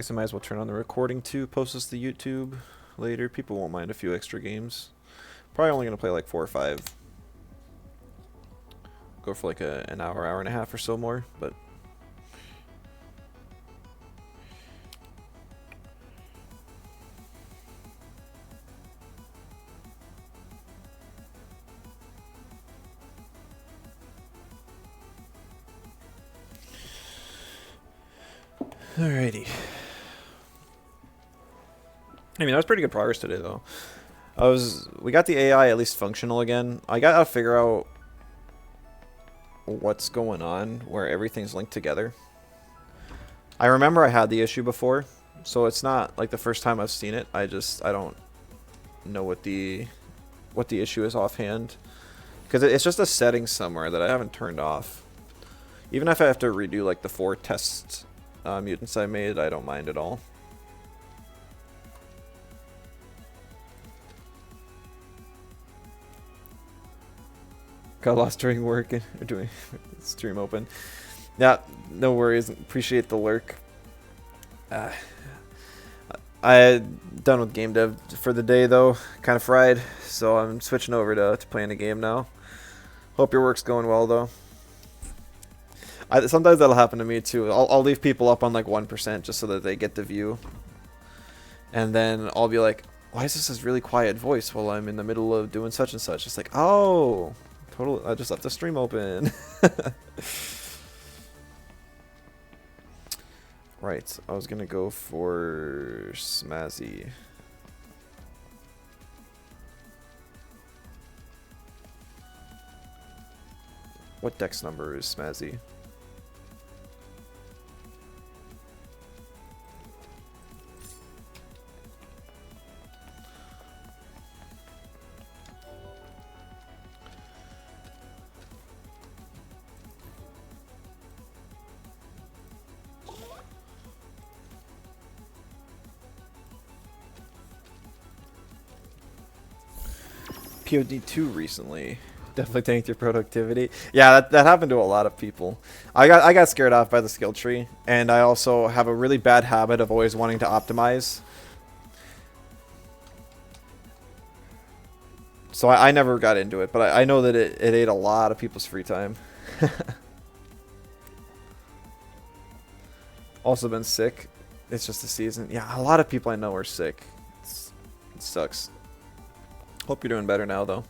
guess I might as well turn on the recording too, post this to YouTube later. People won't mind a few extra games. Probably only going to play like 4 or 5. Go for like an hour, hour and a half or so more, but... Alrighty. I mean, that was pretty good progress today, though. We got the AI at least functional again. I gotta figure out what's going on where everything's linked together. I remember I had the issue before, so it's not like the first time I've seen it. I don't know what the issue is offhand, because it's just a setting somewhere that I haven't turned off. Even if I have to redo like the 4 test mutants I made, I don't mind at all. Got lost during work and doing stream open. Yeah, no worries. Appreciate the lurk. I done with game dev for the day though. Kind of fried, so I'm switching over to playing a game now. Hope your work's going well though. Sometimes that'll happen to me too. I'll leave people up on like 1% just so that they get the view, and then I'll be like, "Why is this really quiet voice while I'm in the middle of doing such and such?" It's like, oh. I just left the stream open. Right, I was gonna go for Smazzy. What dex number is Smazzy? POD2 recently. Definitely tanked your productivity. Yeah, that happened to a lot of people. I got scared off by the skill tree, and I also have a really bad habit of always wanting to optimize. So I never got into it, but I know that it ate a lot of people's free time. Also been sick. It's just the season. Yeah, a lot of people I know are sick. It sucks. Hope you're doing better now, though.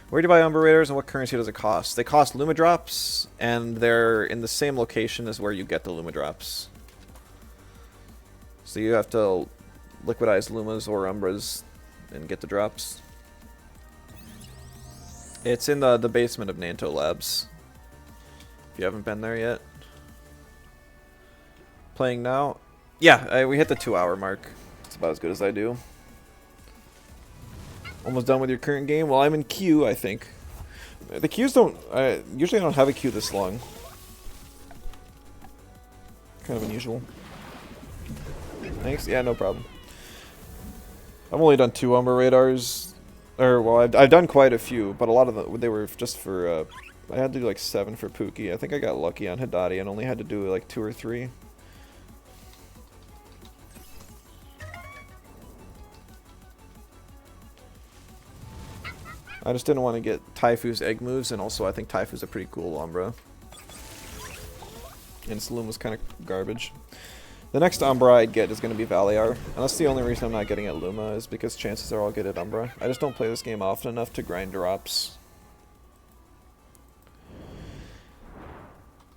Where do you buy Umbra Raiders and what currency does it cost? They cost Luma Drops, and they're in the same location as where you get the Luma Drops. So you have to liquidize Lumas or Umbras and get the drops. It's in the basement of Nanto Labs. If you haven't been there yet. Playing now? Yeah, we hit the 2-hour mark. It's about as good as I do. Almost done with your current game? Well, I'm in queue, I think. The queues don't... usually I don't have a queue this long. Kind of unusual. Thanks. Yeah, no problem. I've only done 2 Umbra Radars. Or, well, I've done quite a few, but a lot of them, they were just for... I had to do like 7 for Pookie. I think I got lucky on Hadadi and only had to do like 2 or 3. I just didn't want to get Taifu's egg moves, and also I think Taifu's a pretty cool Umbra. And Saloon was kind of garbage. The next Umbra I'd get is going to be Valiar, and that's the only reason I'm not getting at Luma, is because chances are I'll get at Umbra. I just don't play this game often enough to grind drops.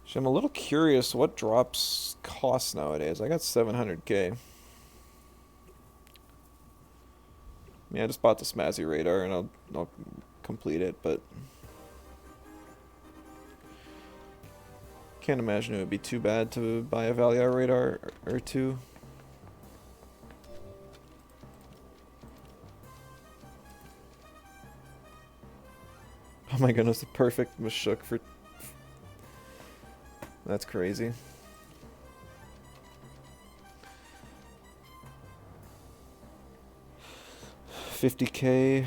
So I'm a little curious what drops cost nowadays. I got 700k. Yeah, I just bought the Smazzy Radar and I'll complete it, but can't imagine it would be too bad to buy a Valiar Radar or 2. Oh my goodness, the perfect Mashuk for... That's crazy. $50k.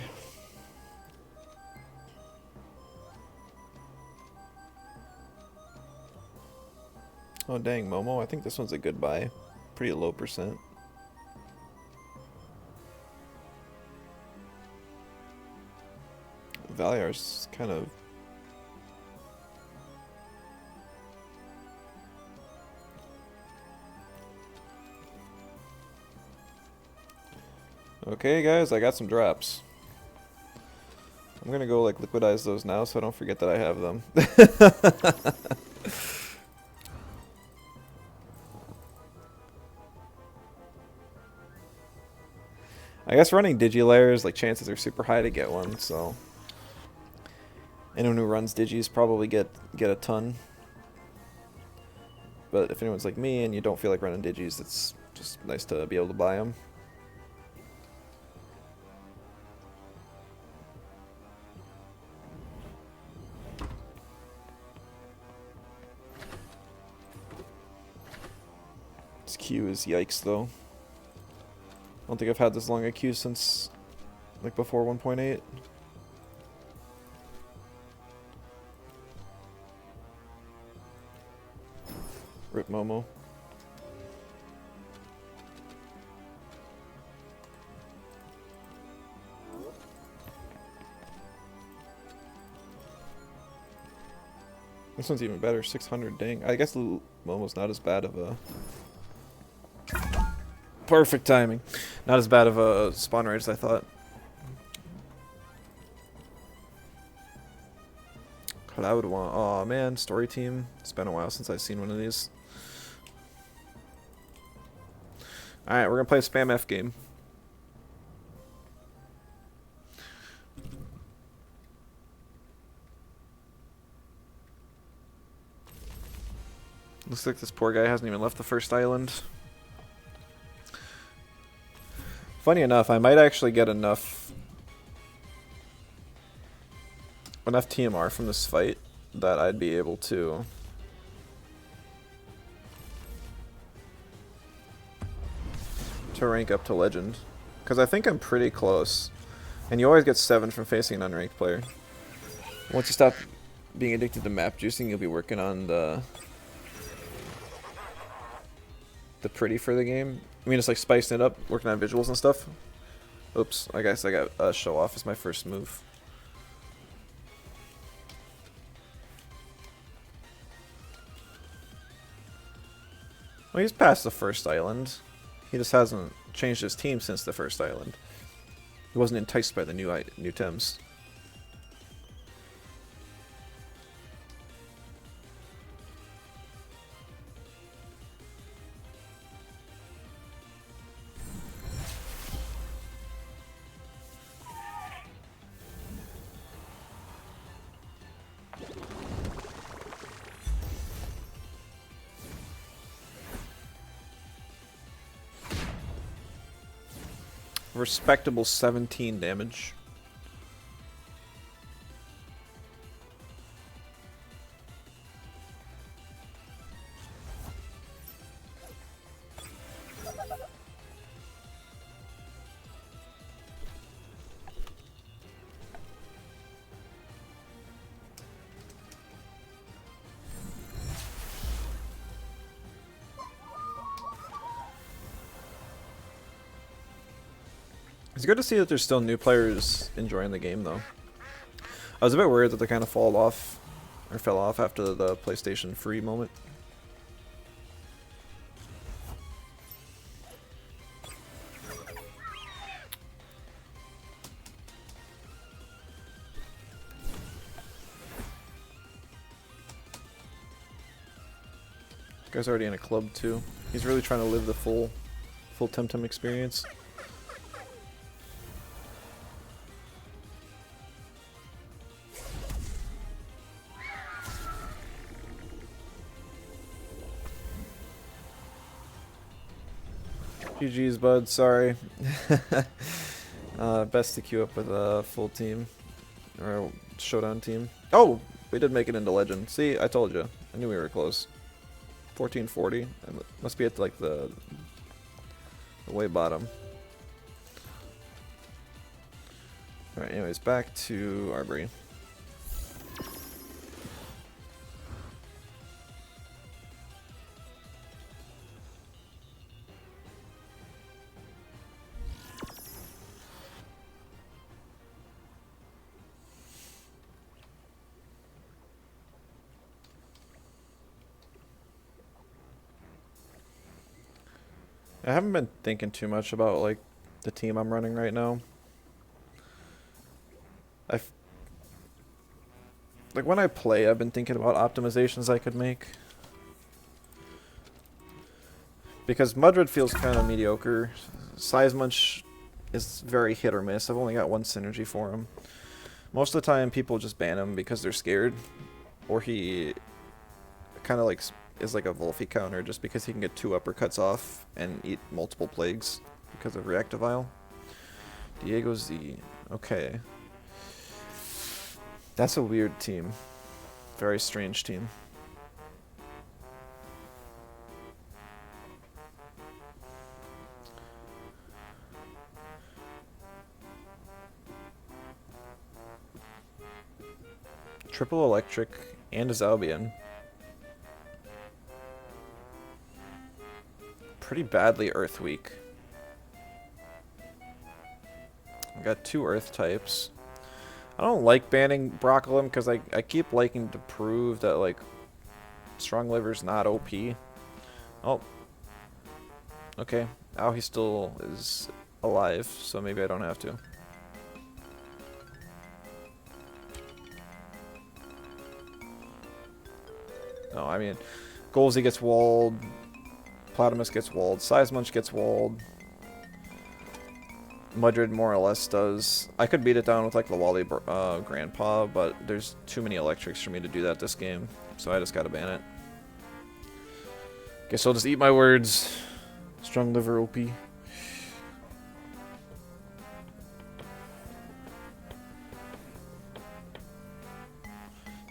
Oh dang, Momo, I think this one's a good buy. pretty low percent. Valiar's kind of... Okay guys, I got some drops. I'm gonna go like liquidize those now so I don't forget that I have them. I guess running digi-layers, like chances are super high to get one, so anyone who runs digis probably get a ton. But if anyone's like me and you don't feel like running digis, it's just nice to be able to buy them. This queue is yikes though. I don't think I've had this long a queue since like before 1.8. Rip Momo. This one's even better, 600, dang. I guess Momo's not as bad of a... Perfect timing. Not as bad of a spawn rate as I thought. Cloud one. Aw, man, story team. It's been a while since I've seen one of these. Alright, we're gonna play a spam F game. Looks like this poor guy hasn't even left the first island. Funny enough, I might actually get enough TMR from this fight that I'd be able to rank up to legend, because I think I'm pretty close. And you always get 7 from facing an unranked player. Once you stop being addicted to map juicing, you'll be working on the pretty for the game. I mean, it's like spicing it up, working on visuals and stuff. Oops, I guess I got show off as my first move. Well, he's past the first island. He just hasn't changed his team since the first island. He wasn't enticed by the new Tems. Respectable 17 damage. It's good to see that there's still new players enjoying the game, though. I was a bit worried that they kind of fell off after the PlayStation free moment. This guy's already in a club too. He's really trying to live the full Temtem experience. GG's, bud. Sorry. Best to queue up with a full team or a showdown team. Oh, we did make it into legend. See, I told you. I knew we were close. 1440. Must be at like the way bottom. All right. Anyways, back to Arbury. I haven't been thinking too much about like the team I'm running right now. Like when I play, I've been thinking about optimizations I could make. Because Mudred feels kind of mediocre. Sizemunch is very hit or miss. I've only got one synergy for him. Most of the time people just ban him because they're scared. Or he kind of like is like a Wolfie counter just because he can get 2 uppercuts off and eat multiple plagues because of Reactivile. Diego Z. Okay. That's a weird team. Very strange team. Triple electric and a Zalbian. Pretty badly earth weak. I got 2 earth types. I don't like banning Broccolum because I keep liking to prove that like Strong Liver's not OP. Oh. Okay. Now he still is alive, so maybe I don't have to. No, I mean, Golzy gets walled, Platimus gets walled, Sizemunch gets walled. Mudred more or less does. I could beat it down with like the Wally Grandpa, but there's too many electrics for me to do that this game, so I just gotta ban it. Guess I'll just eat my words. Strong Liver OP.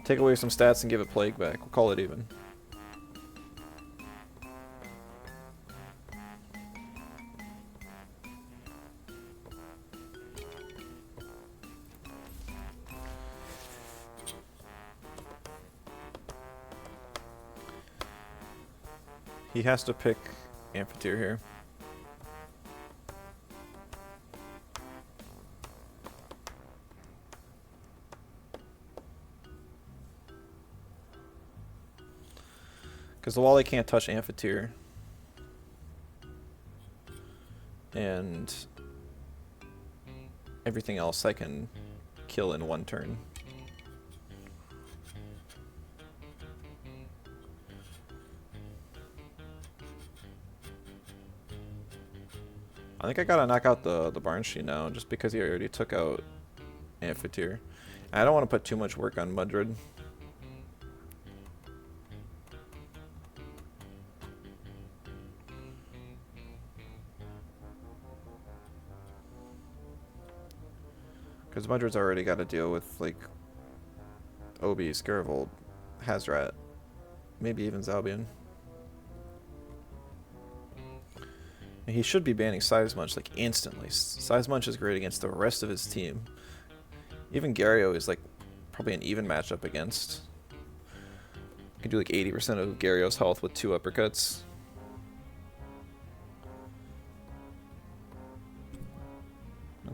Take away some stats and give it Plague back. We'll call it even. He has to pick Amphitheater here. Because the Wally can't touch Amphitheater. And everything else I can kill in 1 turn. I think I gotta knock out the Barnshee now, just because he already took out Amphitheater. I don't want to put too much work on Mudred. Because Mudred's already got to deal with, like, Obi, Scaravold, Hazrat, maybe even Zalbian. And he should be banning Sizemunch, like, instantly. Sizemunch is great against the rest of his team. Even Gario is, like, probably an even matchup against. You can do, like, 80% of Gario's health with 2 uppercuts.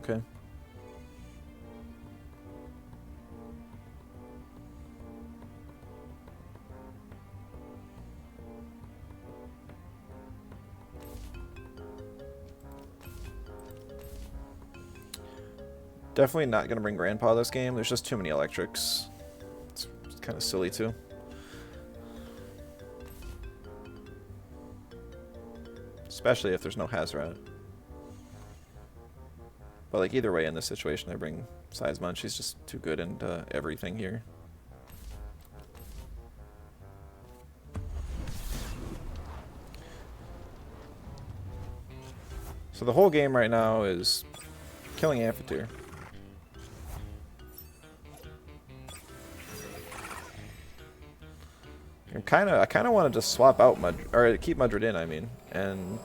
Okay. Definitely not going to bring Grandpa this game. There's just too many electrics. It's kind of silly, too. Especially if there's no Hazrat. But, like, either way in this situation, I bring Sizemunch. He's just too good into everything here. So the whole game right now is killing Amphitheater. I kind of wanted to swap out or keep Mudred in, I mean, and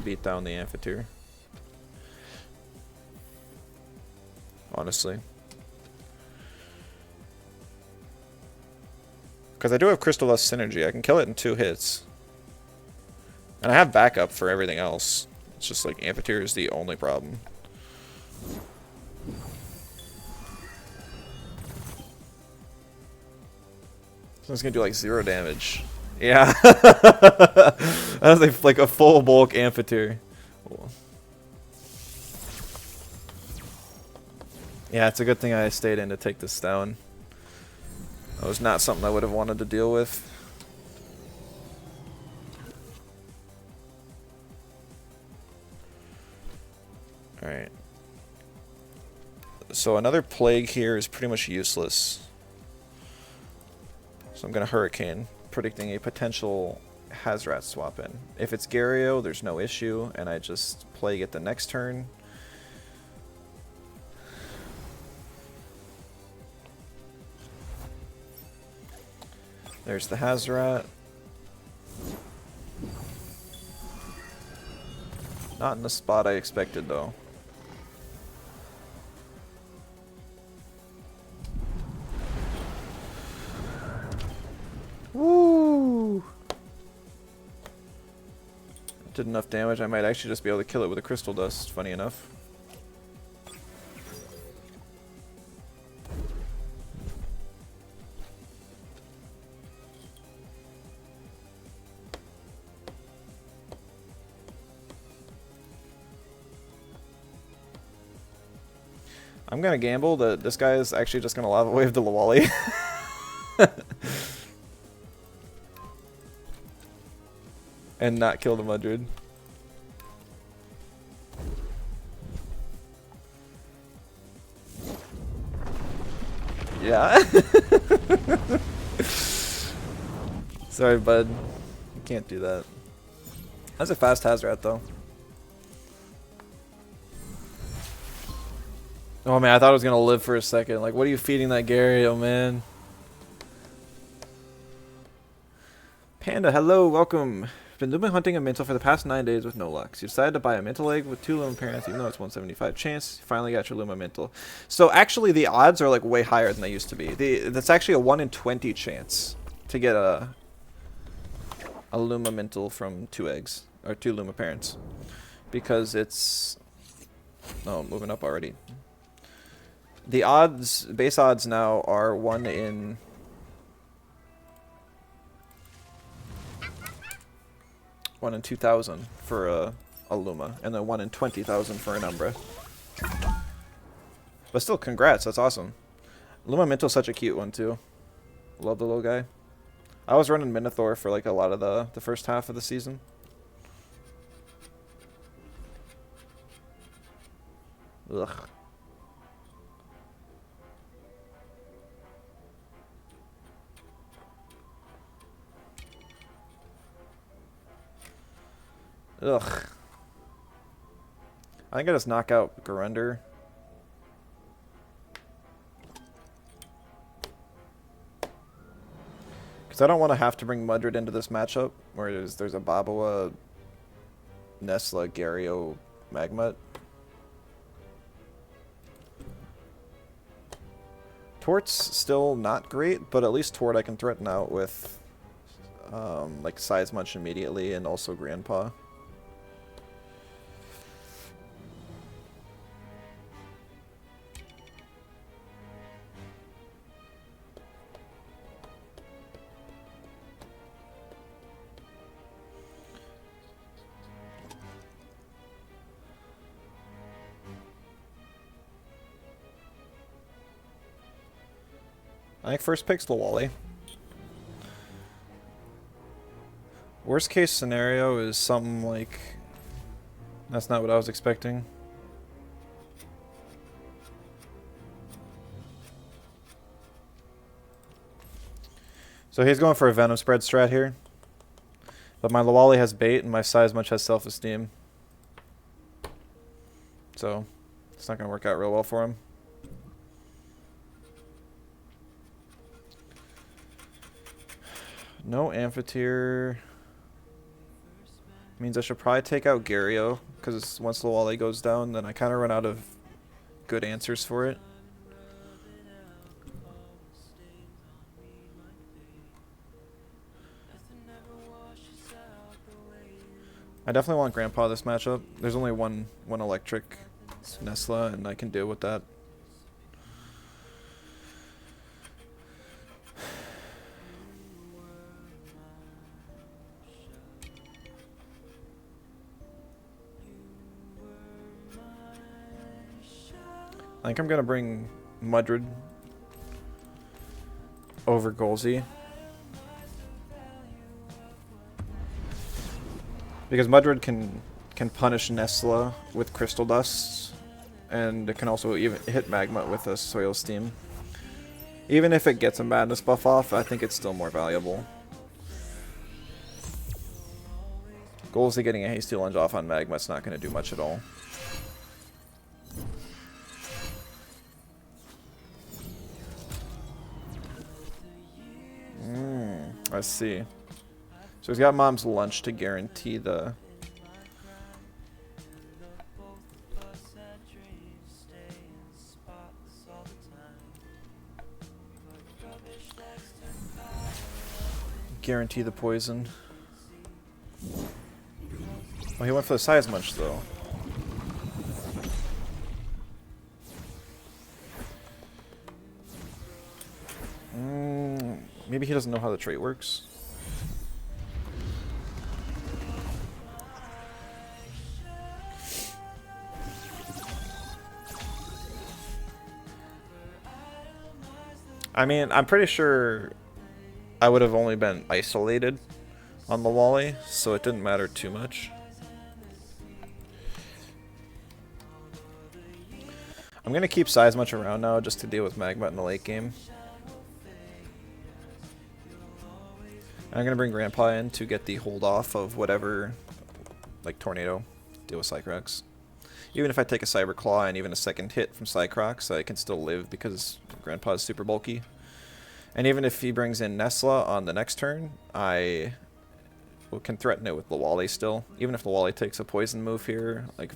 beat down the Amphitheater. Honestly. Because I do have Crystal Lust Synergy. I can kill it in 2 hits. And I have backup for everything else. It's just like Amphitheater is the only problem. So it's gonna do like 0 damage. Yeah. That's like a full bulk amphitheater. Yeah, it's a good thing I stayed in to take this down. That was not something I would have wanted to deal with. Alright. So another plague here is pretty much useless. So I'm going to Hurricane, predicting a potential Hazrat swap in. If it's Gario, there's no issue, and I just Plague it the next turn. There's the Hazrat. Not in the spot I expected, though. Woo! Did enough damage, I might actually just be able to kill it with a crystal dust, funny enough. I'm gonna gamble that this guy is actually just gonna lava wave the Lawali. And not kill the Mudred. Yeah. Sorry, bud. You can't do that. That's a fast Hazrat, though. Oh man, I thought I was gonna live for a second. Like, what are you feeding that Gario, man? Panda, hello, welcome. Been Luma hunting a Mintle for the past 9 days with no luck. So you decided to buy a Mintle egg with 2 Luma parents, even though it's 175 chance. You finally got your Luma Mintle. So actually, the odds are like way higher than they used to be. That's actually a 1 in 20 chance to get a Luma Mintle from 2 eggs or 2 Luma parents, because it's moving up already. The odds, base odds now are 1 in 2,000 for a Luma, and then 1 in 20,000 for an Umbra. But still, congrats, that's awesome. Luma Minto's such a cute one too. Love the little guy. I was running Minotaur for like a lot of the first half of the season. Ugh. Ugh. I think I just knock out Garunder. Because I don't want to have to bring Mudred into this matchup, where there's a Babawa, Nesla, Gario, Magmut. Tort's still not great, but at least Tort I can threaten out with like Size Munch immediately, and also Grandpa. I think first pick's Lawali. Worst case scenario is something like... That's not what I was expecting. So he's going for a Venom spread strat here. But my Lawali has bait and my Size Much has self-esteem. So it's not going to work out real well for him. No Amphitheater. Means I should probably take out Gario, because once Lawali goes down, then I kind of run out of good answers for it. I definitely want Grandpa this matchup. There's only one electric Nesla, and I can deal with that. think I'm gonna bring Mudred over Golzy. Because Mudred can punish Nesla with Crystal Dust, and it can also even hit Magma with a Soil Steam. Even if it gets a Madness buff off, I think it's still more valuable. Golzy getting a Hasty Lunge off on Magma, it's not going to do much at all. I see. So he's got Mom's Lunch to guarantee the... guarantee the poison. Oh, he went for the Size Munch, though. Maybe he doesn't know how the trait works. I mean, I'm pretty sure I would have only been isolated on the Wally, so it didn't matter too much. I'm going to keep Size Munch around now just to deal with Magma in the late game. I'm going to bring Grandpa in to get the hold off of whatever, like Tornado, deal with Cycrox. Even if I take a Cyber Claw and even a second hit from Cycrox, I can still live because Grandpa is super bulky. And even if he brings in Nesla on the next turn, I can threaten it with Lawali still. Even if Lawali takes a poison move here, like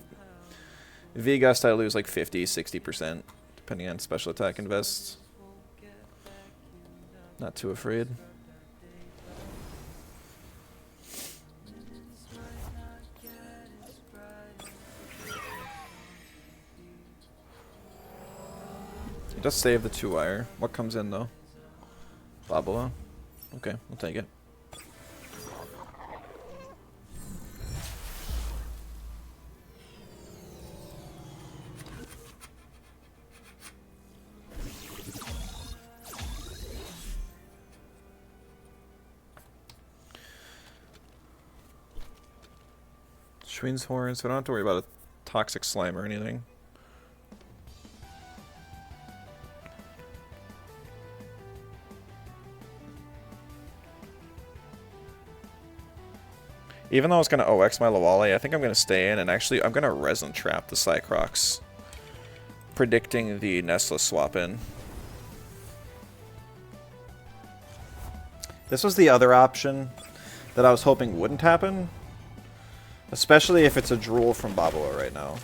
V-Gust, I lose like 50-60%, depending on special attack invests. Not too afraid. Just save the 2-wire. What comes in though? Babala. Okay, we'll take it. Schween's Horn, so I don't have to worry about a Toxic Slime or anything. Even though I was going to OX my Lawali, I think I'm going to stay in, and actually I'm going to Resin Trap the Cycrox, predicting the Nesla swap in. This was the other option that I was hoping wouldn't happen, especially if it's a Drool from Babua right now.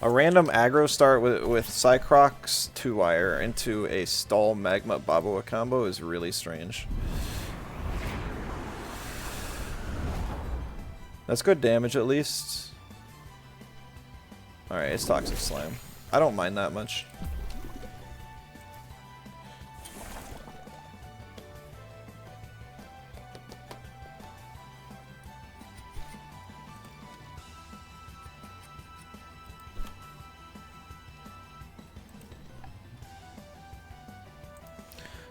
A random aggro start with Cycrox 2-wire into a Stall Magma Babua combo is really strange. That's good damage at least. Alright, it's Toxic Slime. I don't mind that much.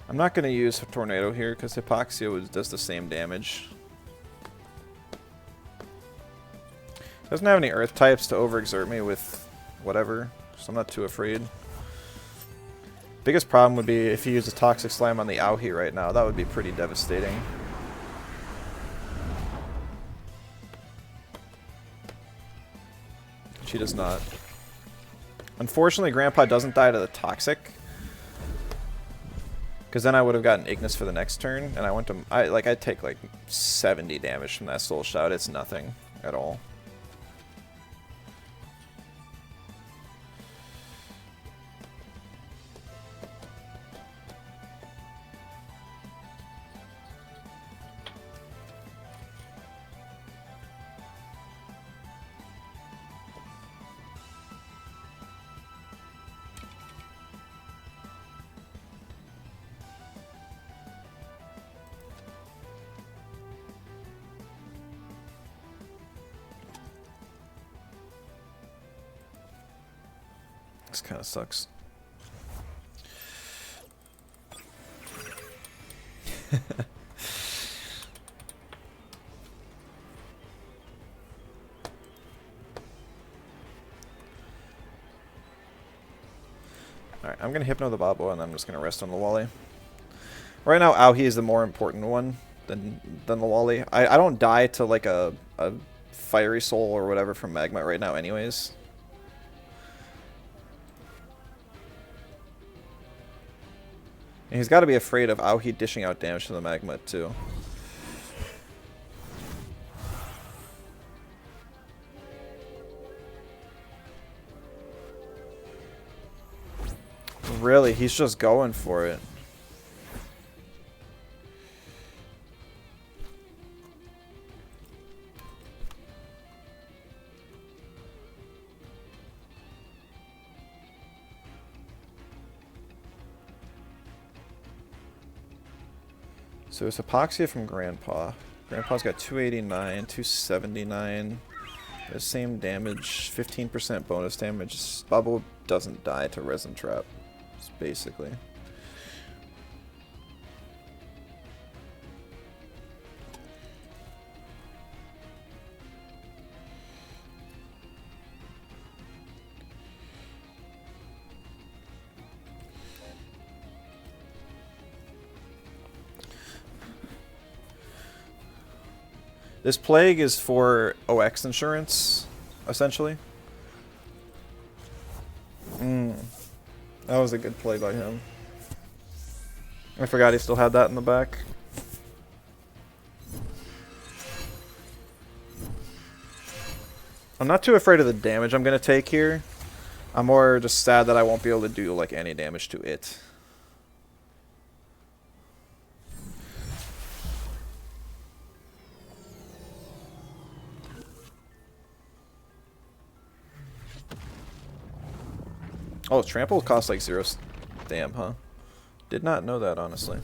I'm not going to use Tornado here because Hypoxia does the same damage. Doesn't have any earth types to overexert me with whatever, so I'm not too afraid. Biggest problem would be if he used a Toxic Slime on the Auhi right now. That would be pretty devastating. She does not. Unfortunately, Grandpa doesn't die to the Toxic, because then I would have gotten Ignis for the next turn, and I went to I'd take like 70 damage from that Soul Shout. It's nothing at all. This kind of sucks. Alright, I'm going to Hypno the Babo and I'm just going to rest on the Wally. Right now, Aohi is the more important one than the Wally. I don't die to like a Fiery Soul or whatever from Magma right now anyways. And he's got to be afraid of Aohi dishing out damage to the Magma too. Really, he's just going for it. So it's Hypoxia from Grandpa. Grandpa's got 289, 279. The same damage, 15% bonus damage. Bubble doesn't die to Resin Trap, basically. This plague is for OX insurance, essentially. That was a good play by him. I forgot he still had that in the back. I'm not too afraid of the damage I'm going to take here. I'm more just sad that I won't be able to do like any damage to it. Oh, trample costs like 0. Damn, huh? Did not know that, honestly.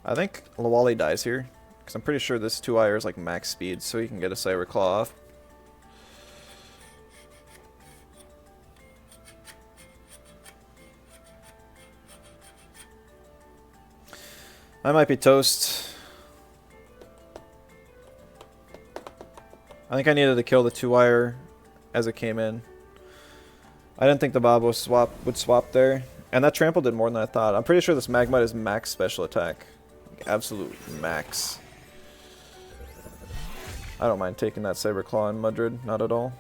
I think Lawali dies here, because I'm pretty sure this 2-ire is like max speed, so he can get a Cyber Claw off. I might be toast. I think I needed to kill the 2-ire as it came in. I didn't think the Bob would swap there. And that trample did more than I thought. I'm pretty sure this Magmite is max special attack. Like, absolute max. I don't mind taking that Saber Claw in Mudrid, not at all.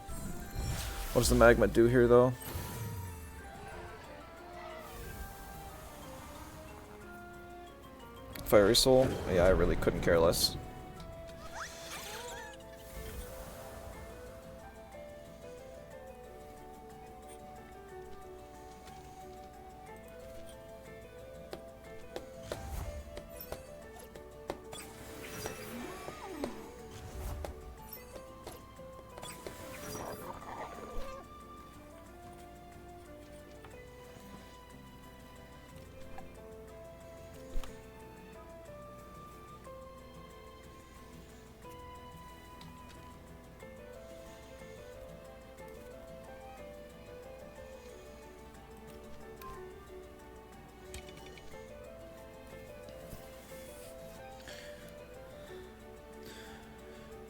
What does the Magma do here though? Fiery Soul? Yeah, I really couldn't care less.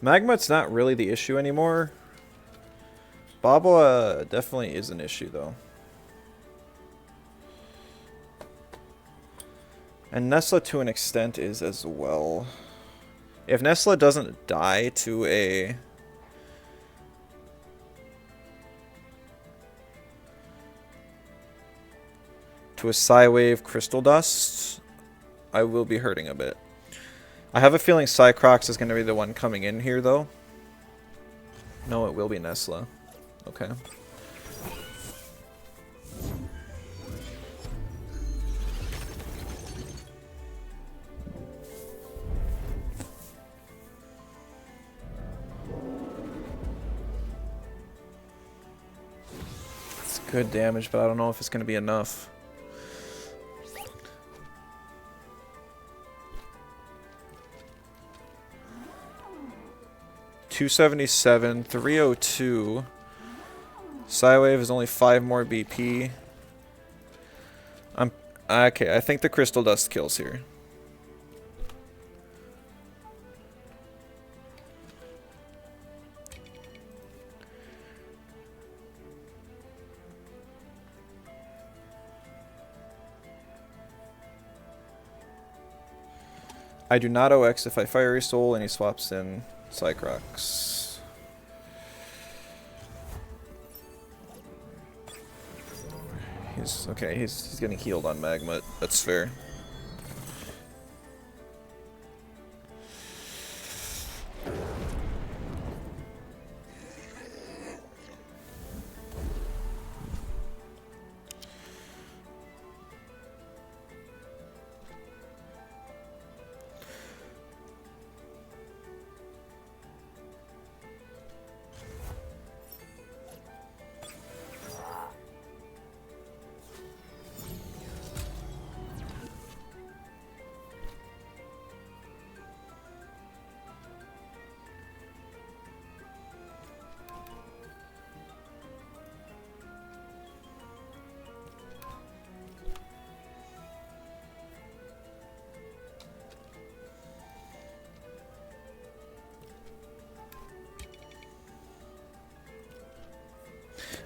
Magma's not really the issue anymore. Baba definitely is an issue though. And Nesla to an extent is as well. If Nesla doesn't die to a... Psywave Crystal Dust, I will be hurting a bit. I have a feeling Cycrox is going to be the one coming in here, though. No, it will be Nesla. Okay. good damage, but I don't know if it's going to be enough. $277, 302. Psywave is only 5 more BP. Okay, I think the Crystal Dust kills here. I do not OX if I Fiery Soul and he swaps in Cycrox. He's okay, he's getting healed on Magma. That's fair.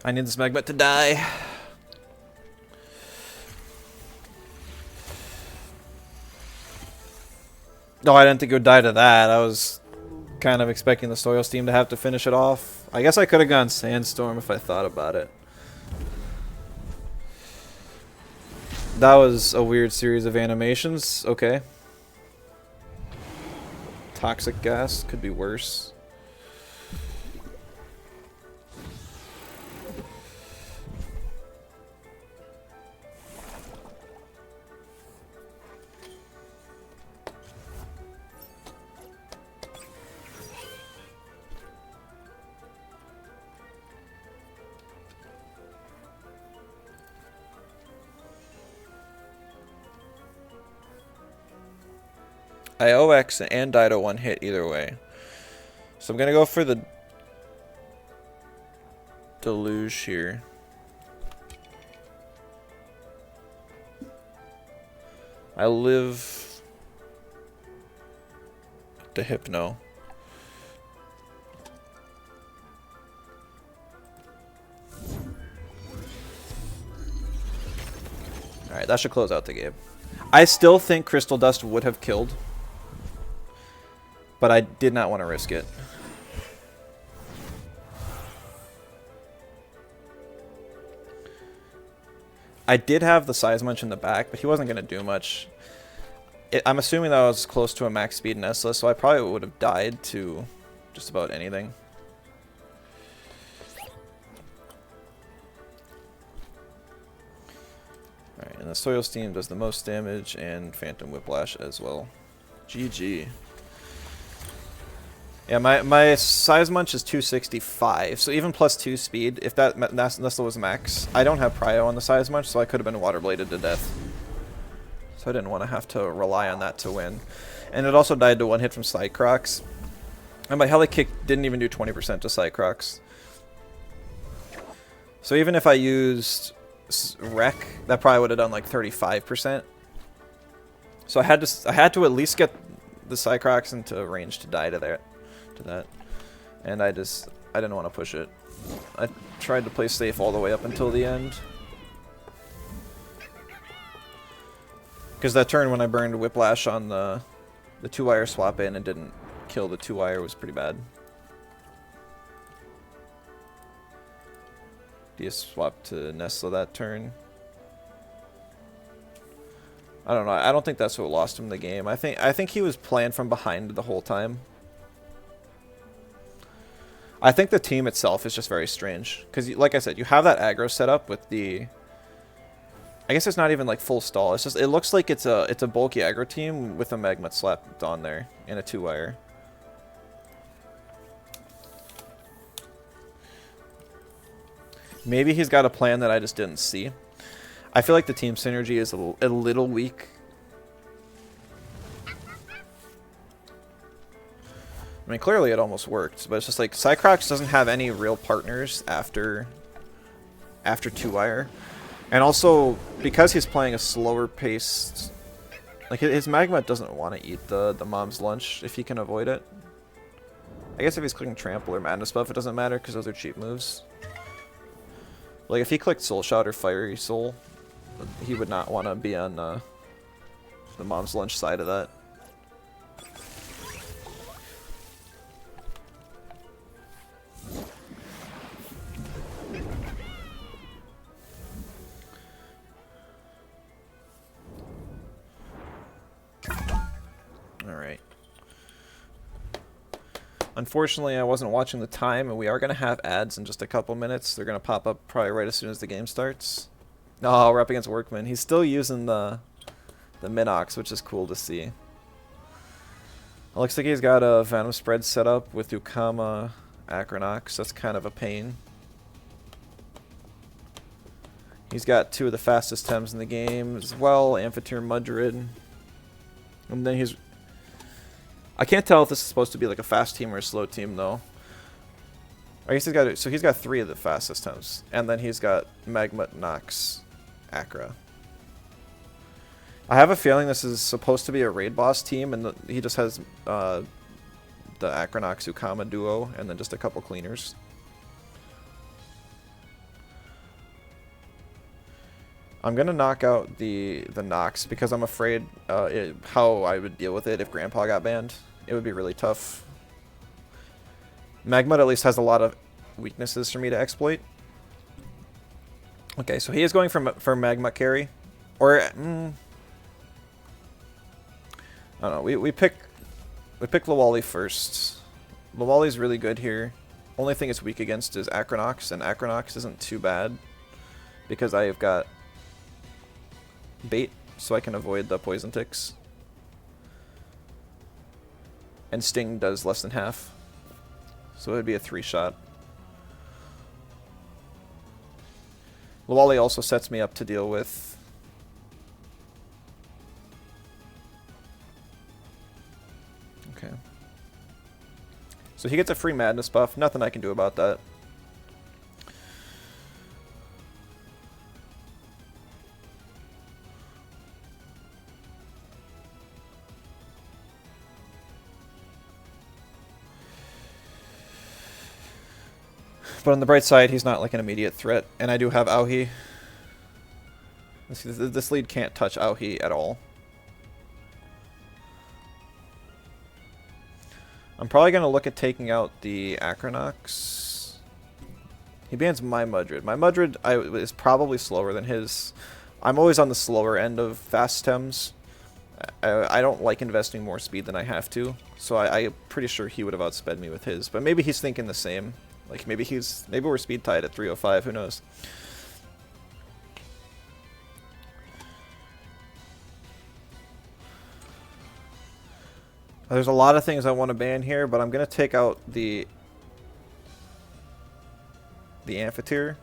I need this Magma to die. No, I didn't think it would die to that. I was kind of expecting the Soil Steam to have to finish it off. I guess I could have gone Sandstorm if I thought about it. That was a weird series of animations. Okay. Toxic Gas could be worse. I OX and die to one hit either way. So I'm going to go for the Deluge here. I live the Hypno. Alright, that should close out the game. I still think Crystal Dust would have killed, but I did not want to risk it. I did have the Size Munch in the back, but he wasn't going to do much. I'm assuming that I was close to a max speed Nesla, so I probably would have died to just about anything. Alright, and the Soil Steam does the most damage, and Phantom Whiplash as well. GG. Yeah, my Size Munch is 265, so even plus 2 speed, if that Nestle was max, I don't have Prio on the Size Munch, so I could have been Water Bladed to death. So I didn't want to have to rely on that to win. And it also died to one hit from Cycrox. And my Heli Kick didn't even do 20% to Cycrox. So even if I used Wreck, that probably would have done like 35%. So I had to at least get the Cycrox into range to die to that. And I didn't want to push it. I tried to play safe all the way up until the end. Because that turn when I burned Whiplash on the 2-wire swap in and didn't kill the 2-wire was pretty bad. Dia swapped to Nesla that turn. I don't know. I don't think that's what lost him the game. I think he was playing from behind the whole time. I think the team itself is just very strange. Because, like I said, you have that aggro setup with the... I guess it's not even like full stall. It's just, it looks like it's a bulky aggro team with a Magma slapped on there and a 2-wire. Maybe he's got a plan that I just didn't see. I feel like the team synergy is a little weak. I mean, clearly it almost worked, but it's just like Cycrox doesn't have any real partners after 2-wire. And also, because he's playing a slower paced... Like, his Magma doesn't want to eat the mom's lunch if he can avoid it. I guess if he's clicking Trample or Madness Buff, it doesn't matter because those are cheap moves. Like, if he clicked Soul Shot or Fiery Soul, he would not want to be on the mom's lunch side of that. Alright. Unfortunately, I wasn't watching the time, and we are going to have ads in just a couple minutes. They're going to pop up probably right as soon as the game starts. Oh, we're up against Workman. He's still using the Minox, which is cool to see. It looks like he's got a Venom spread set up with Ukama Acronox. That's kind of a pain. He's got 2 of the fastest Tems in the game as well, Amphitheater Mudrid. And then he's... I can't tell if this is supposed to be like a fast team or a slow team, though. I guess he's got 3 of the fastest Tems. And then he's got Magma, Nox, Acra. I have a feeling this is supposed to be a raid boss team, and he just has the Acronox Ukama duo, and then just a couple cleaners. I'm gonna knock out the Nox because I'm afraid how I would deal with it if Grandpa got banned. It would be really tough. Magma at least has a lot of weaknesses for me to exploit. Okay, so he is going for Magma carry, or I don't know. We pick Lawali first. Lawali's really good here. Only thing it's weak against is Acronox, and Acronox isn't too bad because I have got bait, so I can avoid the poison ticks. And Sting does less than half, so it would be a 3-shot. Lawali also sets me up to deal with okay. So he gets a free Madness buff. Nothing I can do about that. But on the bright side, he's not like an immediate threat, and I do have Auhi. This lead can't touch Auhi at all. I'm probably going to look at taking out the Acronox. He bans my Mudrid. My Mudrid is probably slower than his. I'm always on the slower end of fast Tems. I don't like investing more speed than I have to, so I'm pretty sure he would have outsped me with his. But maybe he's thinking the same. Like maybe we're speed tied at 305. Who knows? There's a lot of things I want to ban here, but I'm gonna take out the Amphitheater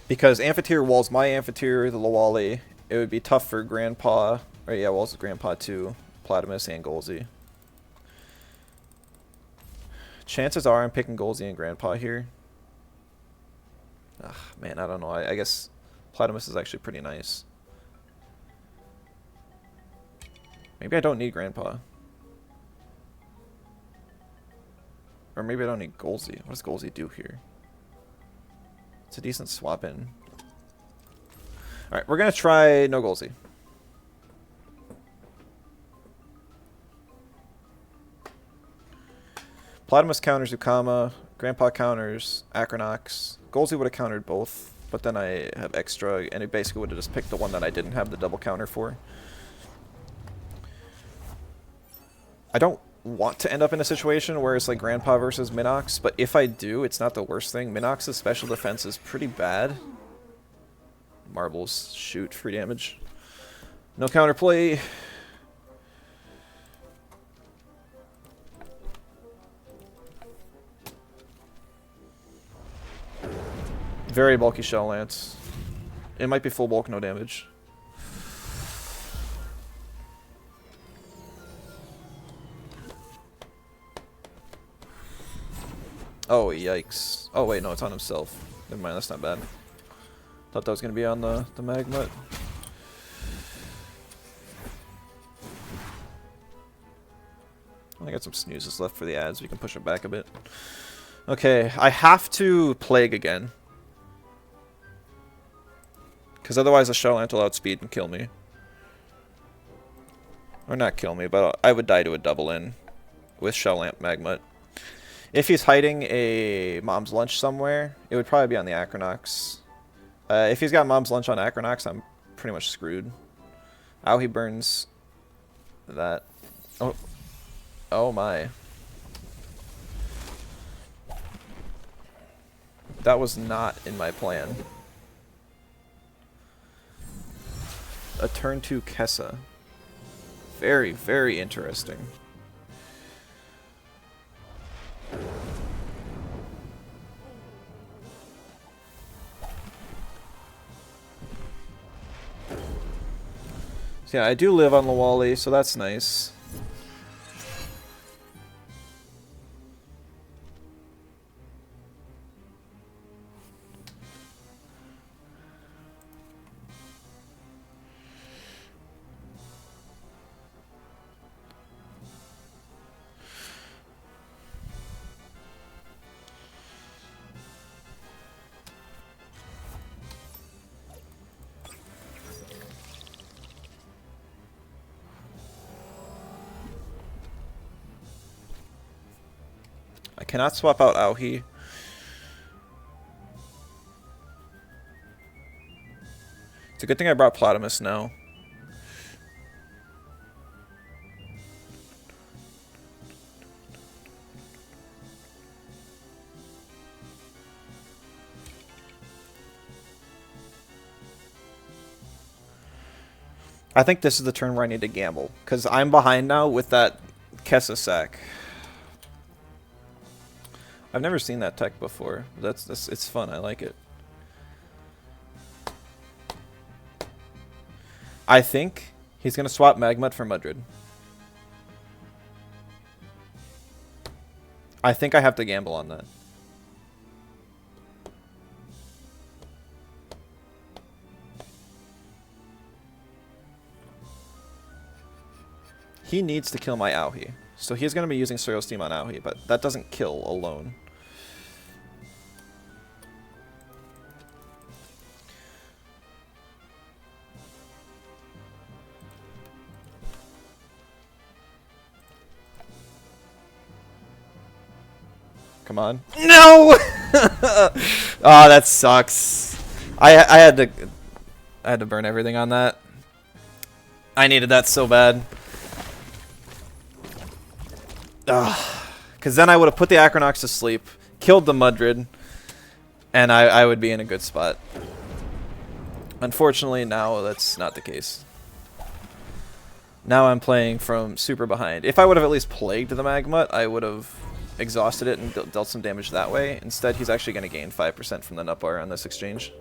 because Amphitheater walls my Amphitheater, the Lawali. It would be tough for Grandpa, or yeah, walls Grandpa too, Platimus and Golzy. Chances are I'm picking Golzy and Grandpa here. Ugh, man, I don't know. I guess Platimus is actually pretty nice. Maybe I don't need Grandpa. Or maybe I don't need Golzy. What does Golzy do here? It's a decent swap in. Alright, we're going to try no Golzy. Platimus counters Ukama, Grandpa counters Acronox. Golzy would have countered both, but then I have extra, and it basically would have just picked the one that I didn't have the double counter for. I don't want to end up in a situation where it's like Grandpa versus Minox, but if I do, it's not the worst thing. Minox's special defense is pretty bad. Marbles, shoot, free damage. No counterplay. Very bulky Shell Lance. It might be full bulk, no damage. Oh, yikes. Oh, wait, no, it's on himself. Never mind, that's not bad. Thought that was going to be on the Magmut. I got some snoozes left for the ads. We can push it back a bit. Okay, I have to Plague again. Because otherwise the Shell Ant will outspeed and kill me. Or not kill me, but I would die to a double in with Shell Ant Magmut. If he's hiding a Mom's Lunch somewhere, it would probably be on the Acronox. If he's got Mom's Lunch on Acronox, I'm pretty much screwed. Ow, he burns that. Oh. Oh my. That was not in my plan. A turn 2 Kessa. Very, very interesting. So yeah, I do live on Lawali, so that's nice. I cannot swap out Auhi. It's a good thing I brought Platamus now. I think this is the turn where I need to gamble, because I'm behind now with that Kessa sack. I've never seen that tech before. It's fun. I like it. I think he's gonna swap Magmut for Mudrid. I think I have to gamble on that. He needs to kill my Auhi. So he's going to be using Soil Steam on Auhi, but that doesn't kill alone. Come on. No! Oh, that sucks. I had to burn everything on that. I needed that so bad. Because then I would have put the Acronox to sleep, killed the Mudrid, and I would be in a good spot. Unfortunately, now that's not the case. Now I'm playing from super behind. If I would have at least plagued the Magmut, I would have exhausted it and dealt some damage that way. Instead, he's actually going to gain 5% from the nut bar on this exchange.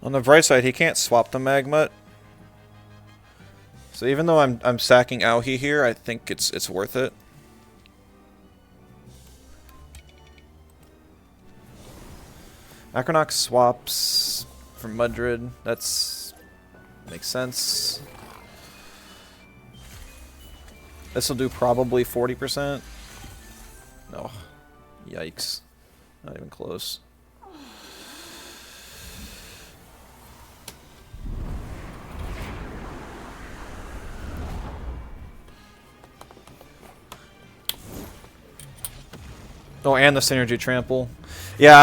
On the bright side, he can't swap the Magmut. So even though I'm sacking Auhi here, I think it's worth it. Acronox swaps for Mudrid. That's makes sense. This will do probably 40%. No. Yikes. Not even close. Oh, and the synergy trample. Yeah,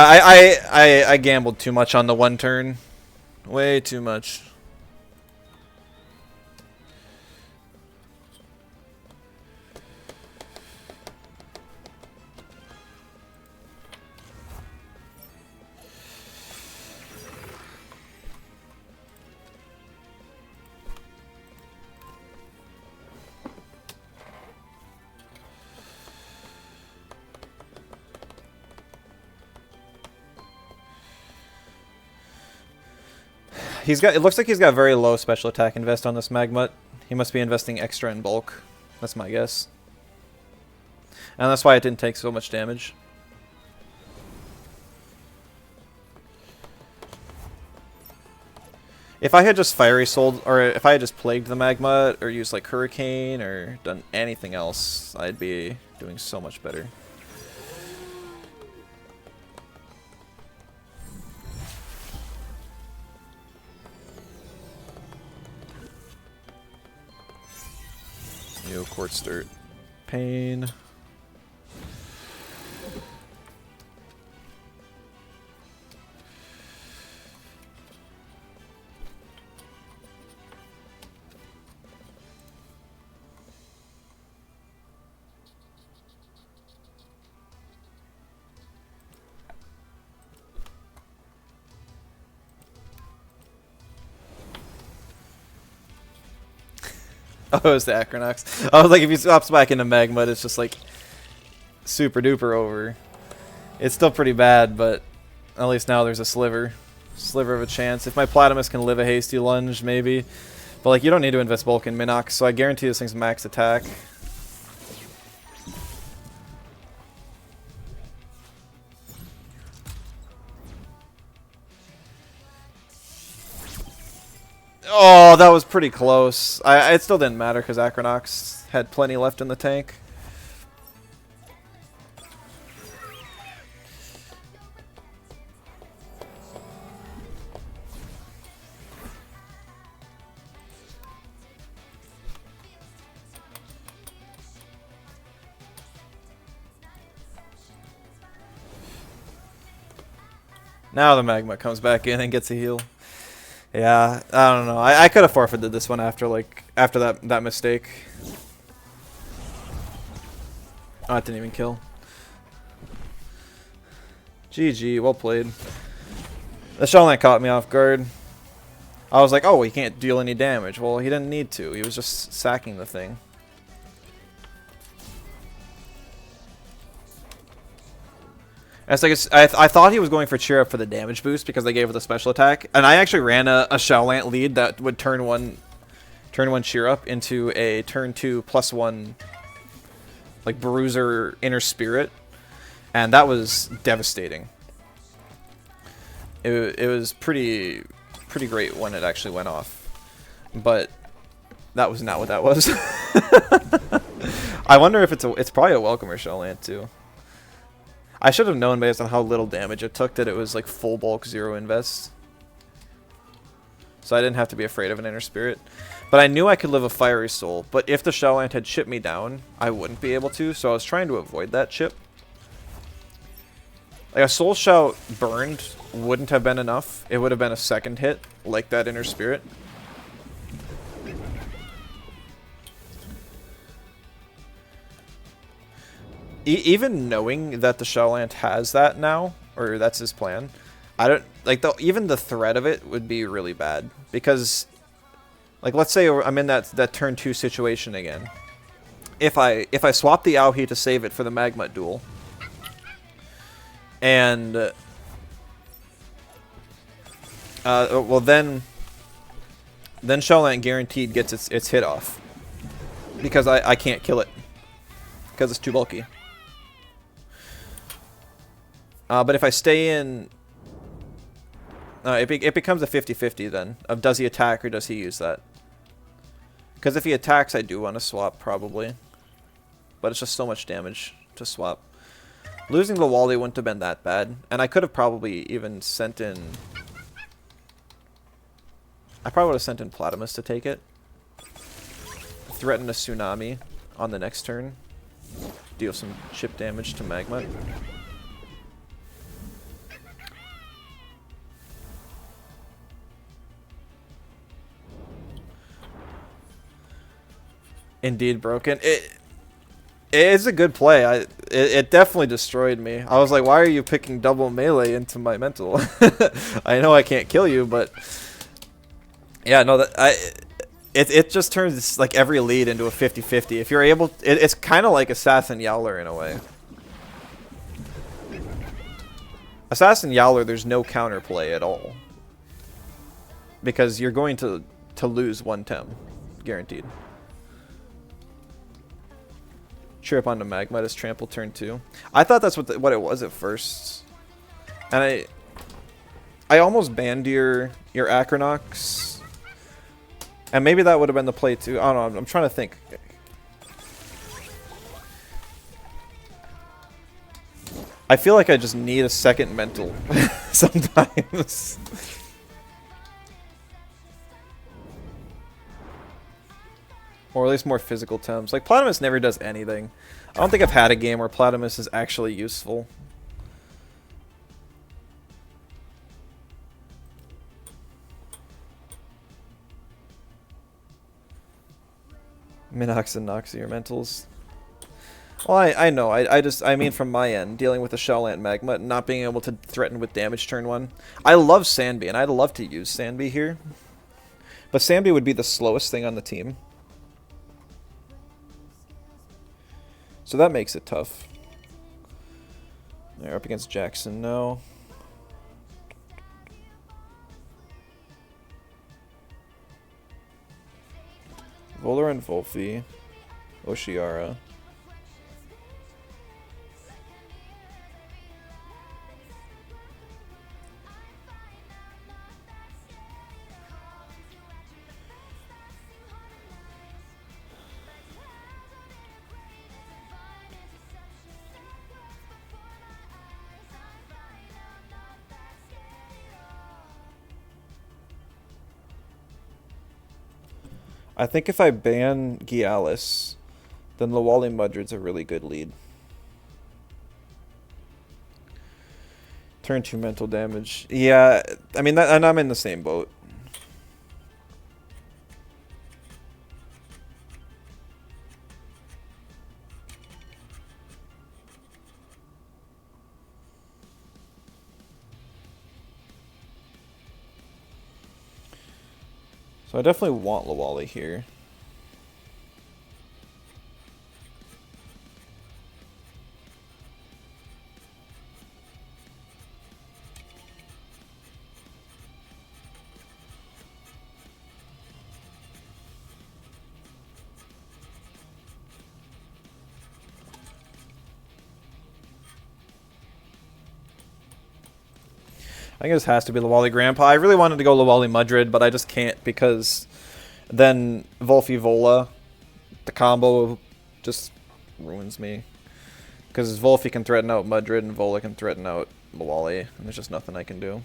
I gambled too much on the one turn. Way too much. He's got. It looks like he's got very low special attack invest on this Magmut. He must be investing extra in bulk. That's my guess. And that's why it didn't take so much damage. If I had just Fiery Souled, or if I had just Plagued the Magmut, or used like Hurricane, or done anything else, I'd be doing so much better. Yo, Quartz Dirt. Pain. Oh, it's the Acronox. I was like, if he swaps back into Magmut, it's just like super duper over. It's still pretty bad, but at least now there's a sliver of a chance. If my Platymus can live a hasty lunge, maybe. But like, you don't need to invest bulk in Minox, so I guarantee this thing's max attack. Oh, that was pretty close. It still didn't matter because Acronox had plenty left in the tank. Now the Magma comes back in and gets a heal. Yeah, I don't know. I could have forfeited this one after that mistake. Oh, it didn't even kill. GG, well played. The Shellnet caught me off guard. I was like, oh, he can't deal any damage. Well, he didn't need to. He was just sacking the thing. It's like I thought he was going for Cheer Up for the damage boost because they gave it the special attack, and I actually ran a Shellnet lead that would turn one Cheer Up into a turn 2 +1 like Bruiser Inner Spirit, and that was devastating. It was pretty great when it actually went off, but that was not what that was. I wonder if it's probably a Welcomer Shellnet too. I should have known based on how little damage it took that it was like full bulk 0 invest. So I didn't have to be afraid of an Inner Spirit. But I knew I could live a Fiery Soul, but if the Shellnet had chipped me down, I wouldn't be able to, so I was trying to avoid that chip. Like a Soul Shout burned wouldn't have been enough. It would have been a second hit, like that Inner Spirit. Even knowing that the Shellnet has that now, or that's his plan, I don't like even the threat of it would be really bad because, like, let's say I'm in that turn 2 situation again. If I swap the Aohi to save it for the Magmut duel, and well then Shellnet guaranteed gets its hit off because I can't kill it because it's too bulky. But if I stay in... it becomes a 50-50 then, of does he attack or does he use that. Because if he attacks, I do want to swap, probably. But it's just so much damage to swap. Losing the Wally wouldn't have been that bad. And I could have probably even sent in... I probably would have sent in Platymus to take it. Threaten a Tsunami on the next turn. deal some chip damage to Magma. Indeed broken. It is a good play. It definitely destroyed me. I was like, why are you picking double melee into my mental? I know I can't kill you, but yeah, no, it just turns like every lead into a 50-50. If you're able, it's kind of like Assassin Yowler in a way. Assassin Yowler, there's no counterplay at all because you're going to lose one Tem, guaranteed. Trip onto Magma, does trample turn 2. I thought that's what it was at first, and I almost banned your Acronox, and maybe that would have been the play too. I don't know. I'm trying to think. I feel like I just need a second mental sometimes. Or at least more physical Tems. Like, Platimus never does anything. I don't think I've had a game where Platimus is actually useful. Minox and Nox are your mentals. Well, I know. I mean from my end, dealing with the Shellant Magma, not being able to threaten with damage turn 1. I love Sandby, and I'd love to use Sandby here. But Sandby would be the slowest thing on the team. So that makes it tough. They're up against Jackson, no. Volar and Volphy. Oshiara. I think if I ban Gialis, then Lawali Mudred's a really good lead. Turn 2 mental damage. Yeah, I mean, and I'm in the same boat. So I definitely want Lawali here. I think this has to be Lawali Grandpa. I really wanted to go Lawali Mudred, but I just can't because then Volphy Vola, the combo just ruins me. Because Volphy can threaten out Mudred and Vola can threaten out Lawali, and there's just nothing I can do.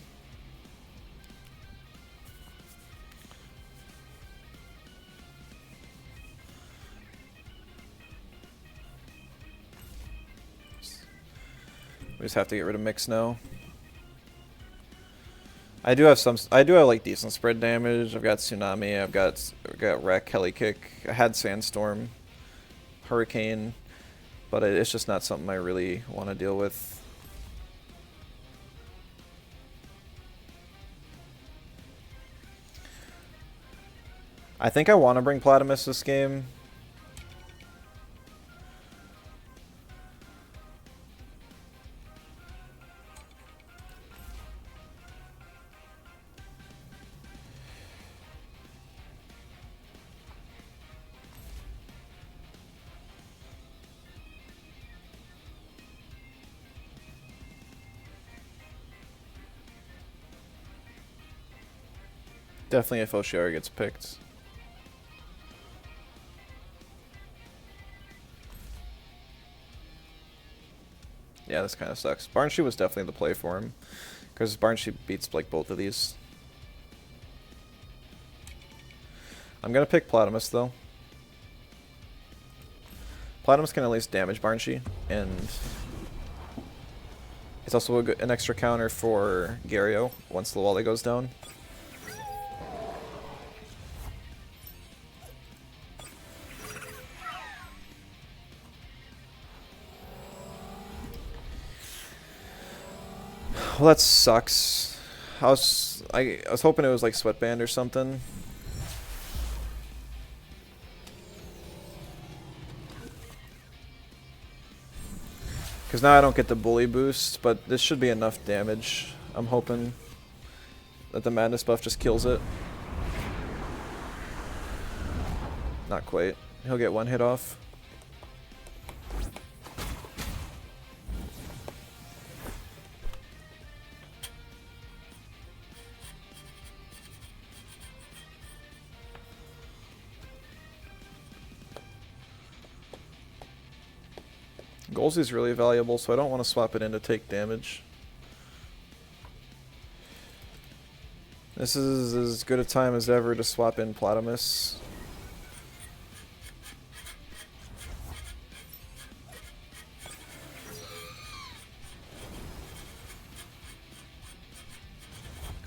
We just have to get rid of Mix now. I do have like decent spread damage. I've got Tsunami, I've got Wreck, Heli Kick, I had Sandstorm, Hurricane, but it's just not something I really want to deal with. I think I want to bring Platimus this game. Definitely if Oshiara gets picked. Yeah, this kind of sucks. Barnshoe was definitely the play for him, because Barnshoe beats like both of these. I'm gonna pick Platimus though. Platinums can at least damage Barnshee, and it's also an extra counter for Gario once the Wally goes down. Well, that sucks. I was hoping it was like Sweatband or something. Because now I don't get the bully boost, but this should be enough damage. I'm hoping that the madness buff just kills it. Not quite. He'll get one hit off. Golzy's really valuable, so I don't want to swap it in to take damage. This is as good a time as ever to swap in Platamus.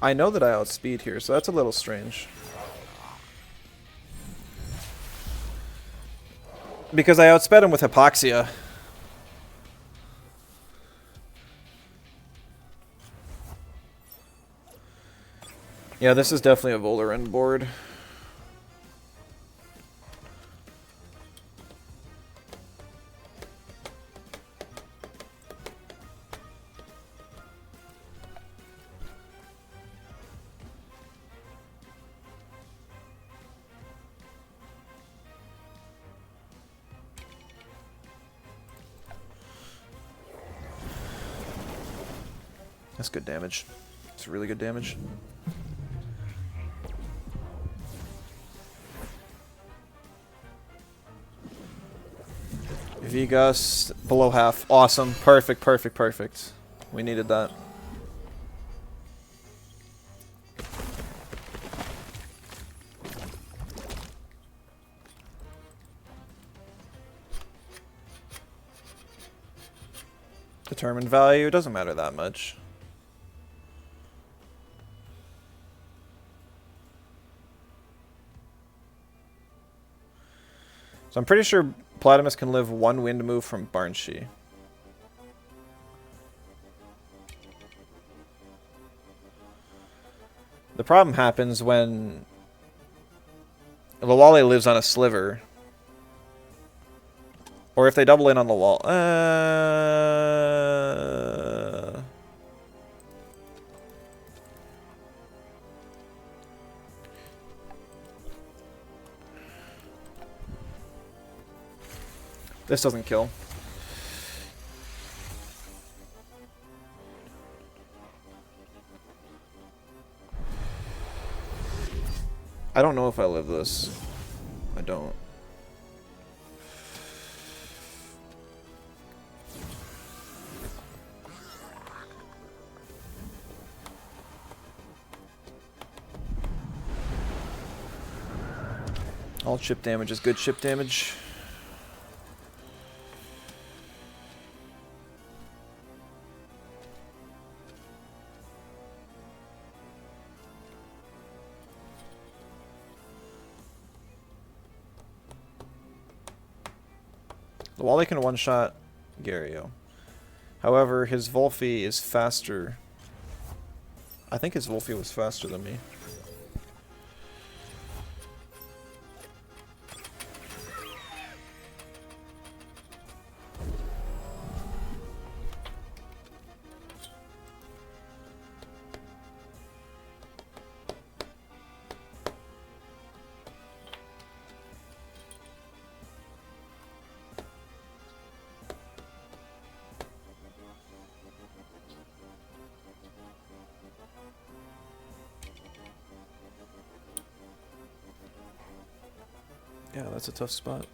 I know that I outspeed here, so that's a little strange. Because I outsped him with Hypoxia. Yeah, this is definitely a Voldaren board. That's good damage. It's really good damage. Vigas below half. Awesome. Perfect, perfect, perfect. We needed that. Determined value. It doesn't matter that much. So I'm pretty sure Platamus can live one wind move from Barnshee. The problem happens when Lawale lives on a sliver. Or if they double in on the wall. This doesn't kill. I don't know if I live this. I don't. All chip damage is good chip damage. Wally can one-shot Gario. However, his Volphy is faster. I think his Volphy was faster than me. Yeah, that's a tough spot.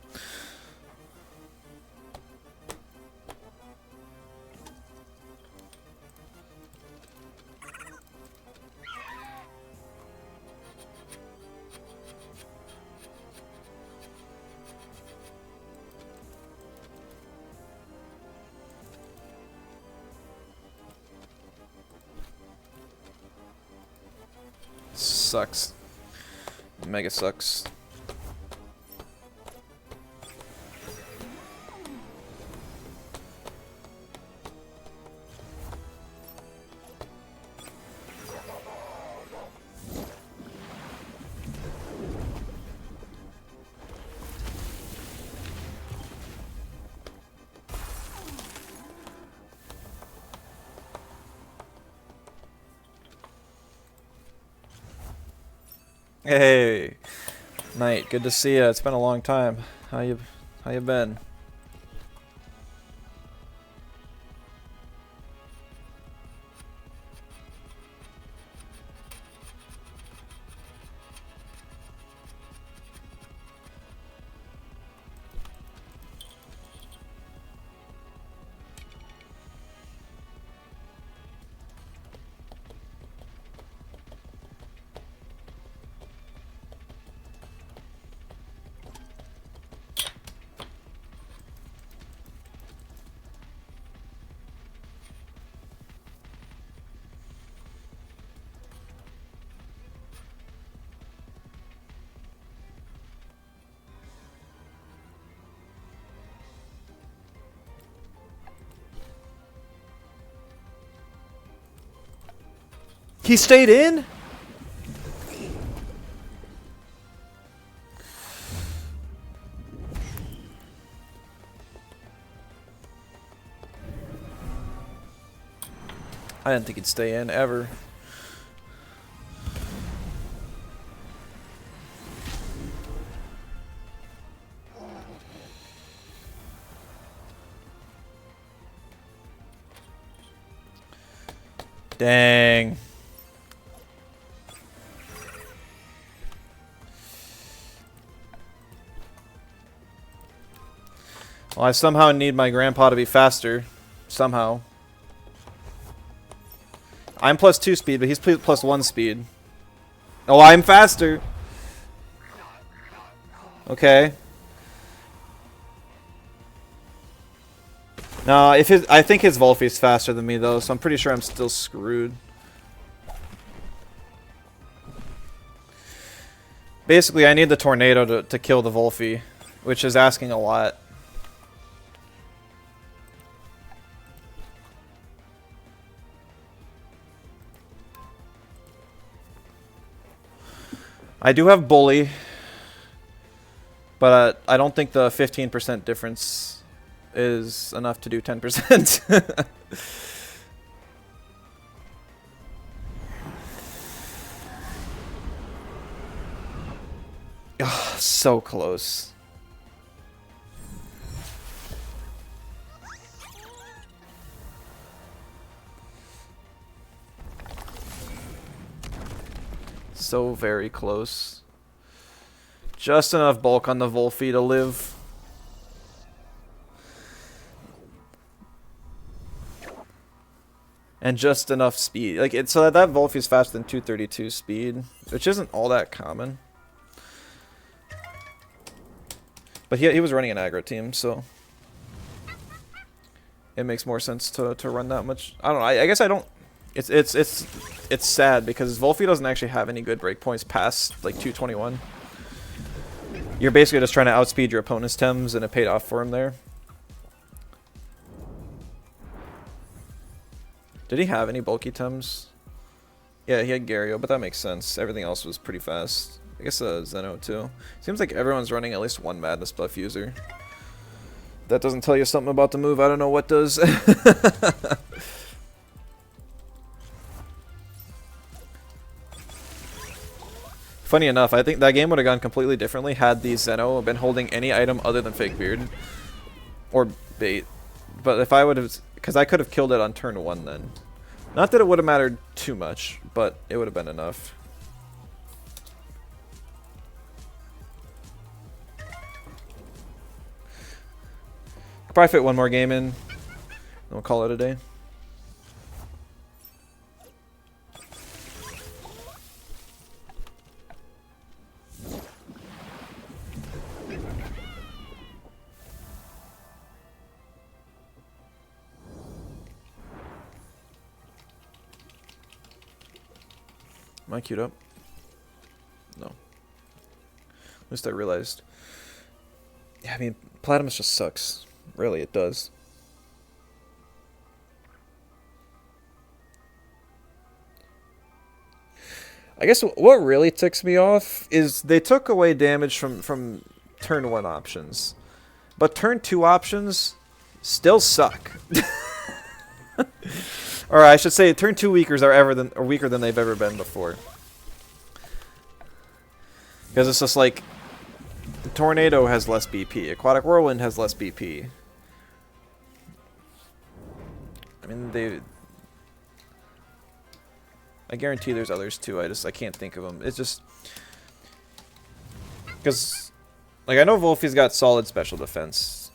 sucks. Mega sucks. Hey, Knight, good to see you. It's been a long time. How you been? He stayed in? I didn't think he'd stay in ever. Dang. Well, I somehow need my grandpa to be faster. Somehow. I'm +2 speed, but he's +1 speed. Oh, I'm faster. Okay. No, I think his Volfi's faster than me though, so I'm pretty sure I'm still screwed. Basically, I need the tornado to kill the Volfi, which is asking a lot. I do have Bully, but I don't think the 15% difference is enough to do 10%. Oh, so close. So very close. Just enough bulk on the Volfi to live. And just enough speed. Like it's so that Volfi is faster than 232 speed, which isn't all that common. But he was running an aggro team, so it makes more sense to run that much. I don't know. I guess I don't. It's sad because Volfi doesn't actually have any good breakpoints past like 221. You're basically just trying to outspeed your opponent's Tems, and it paid off for him there. Did he have any bulky Tems? Yeah, he had Gario, but that makes sense. Everything else was pretty fast. I guess Zeno too. Seems like everyone's running at least one Madness buff user. That doesn't tell you something about the move. I don't know what does. Funny enough, I think that game would have gone completely differently had the Zeno been holding any item other than Fake Beard. Or bait. But if I would have... Because I could have killed it on turn 1 then. Not that it would have mattered too much, but it would have been enough. Probably fit one more game in, and we'll call it a day. Am I queued up? Just I realized. Yeah, I mean, Platimus just sucks. Really, it does. I guess what really ticks me off is they took away damage from turn 1 options. But turn 2 options still suck. Or I should say turn 2 weakers are weaker than they've ever been before. Because it's just like Tornado has less BP, Aquatic Whirlwind has less BP. I mean, I guarantee there's others too. I can't think of them. It's just because, like, I know Wolfie's got solid special defense,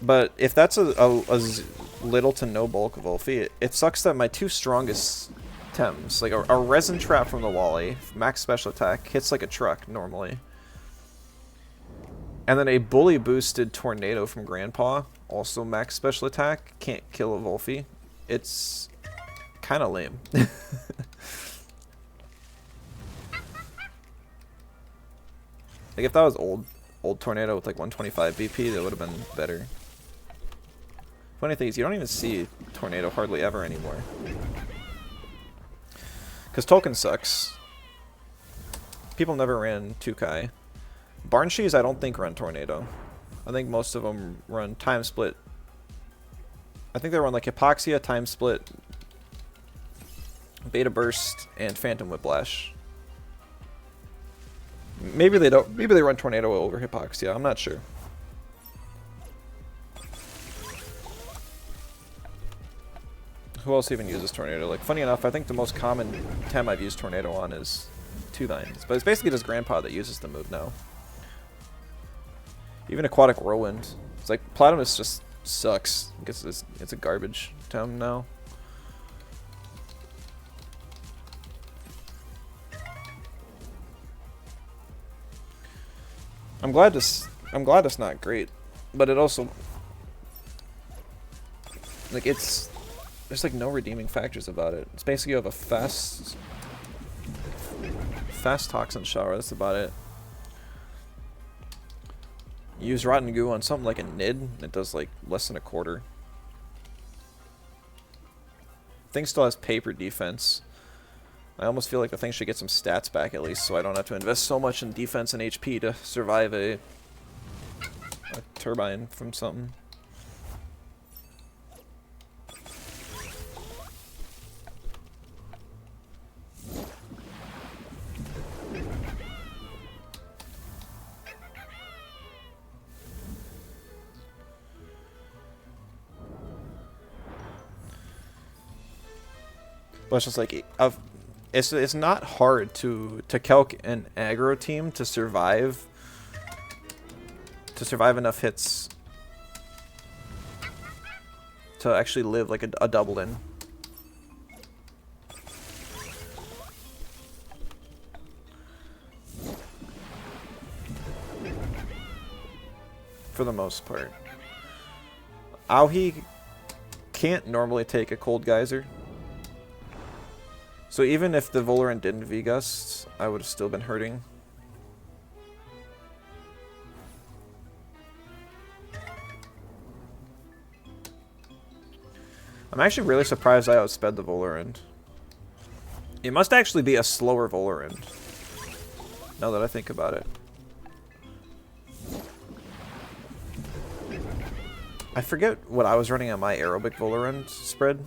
but if that's a little to no bulk of Wolfie, it sucks that my 2 strongest Tems, like a resin trap from the Wally, max special attack, hits like a truck normally, and then a bully boosted Tornado from Grandpa, also max special attack, can't kill a Wolfie. It's kind of lame. Like, if that was old Tornado with like 125 BP, that would have been better. Funny thing is, you don't even see Tornado hardly ever anymore. Because Tolkien sucks. People never ran Tukai. Barnshees, I don't think run Tornado. I think most of them run Time Split. I think they run like Hypoxia, Time Split, Beta Burst, and Phantom Whiplash. Maybe they don't. Maybe they run Tornado over Hypoxia. I'm not sure. Who else even uses Tornado? Like, funny enough, I think the most common Tem I've used Tornado on is Two Vines, but it's basically just Grandpa that uses the move now. Even Aquatic Whirlwind. It's like Platimus just sucks. I guess it's a garbage Tem now. I'm glad it's not great, but it also, like, there's like no redeeming factors about it. It's basically you have a fast toxin shower. That's about it. You use rotten goo on something like a Nid, it does like less than a quarter. Thing still has paper defense. I almost feel like the thing should get some stats back at least, so I don't have to invest so much in defense and HP to survive a turbine from something. But it's just like, it's not hard to calc an aggro team to survive enough hits to actually live like a double in. For the most part. Aohi can't normally take a cold geyser. So even if the Volarant didn't V-Gust, I would have still been hurting. I'm actually really surprised I outsped the Volarant. It must actually be a slower Volarant, now that I think about it. I forget what I was running on my aerobic Volarant spread.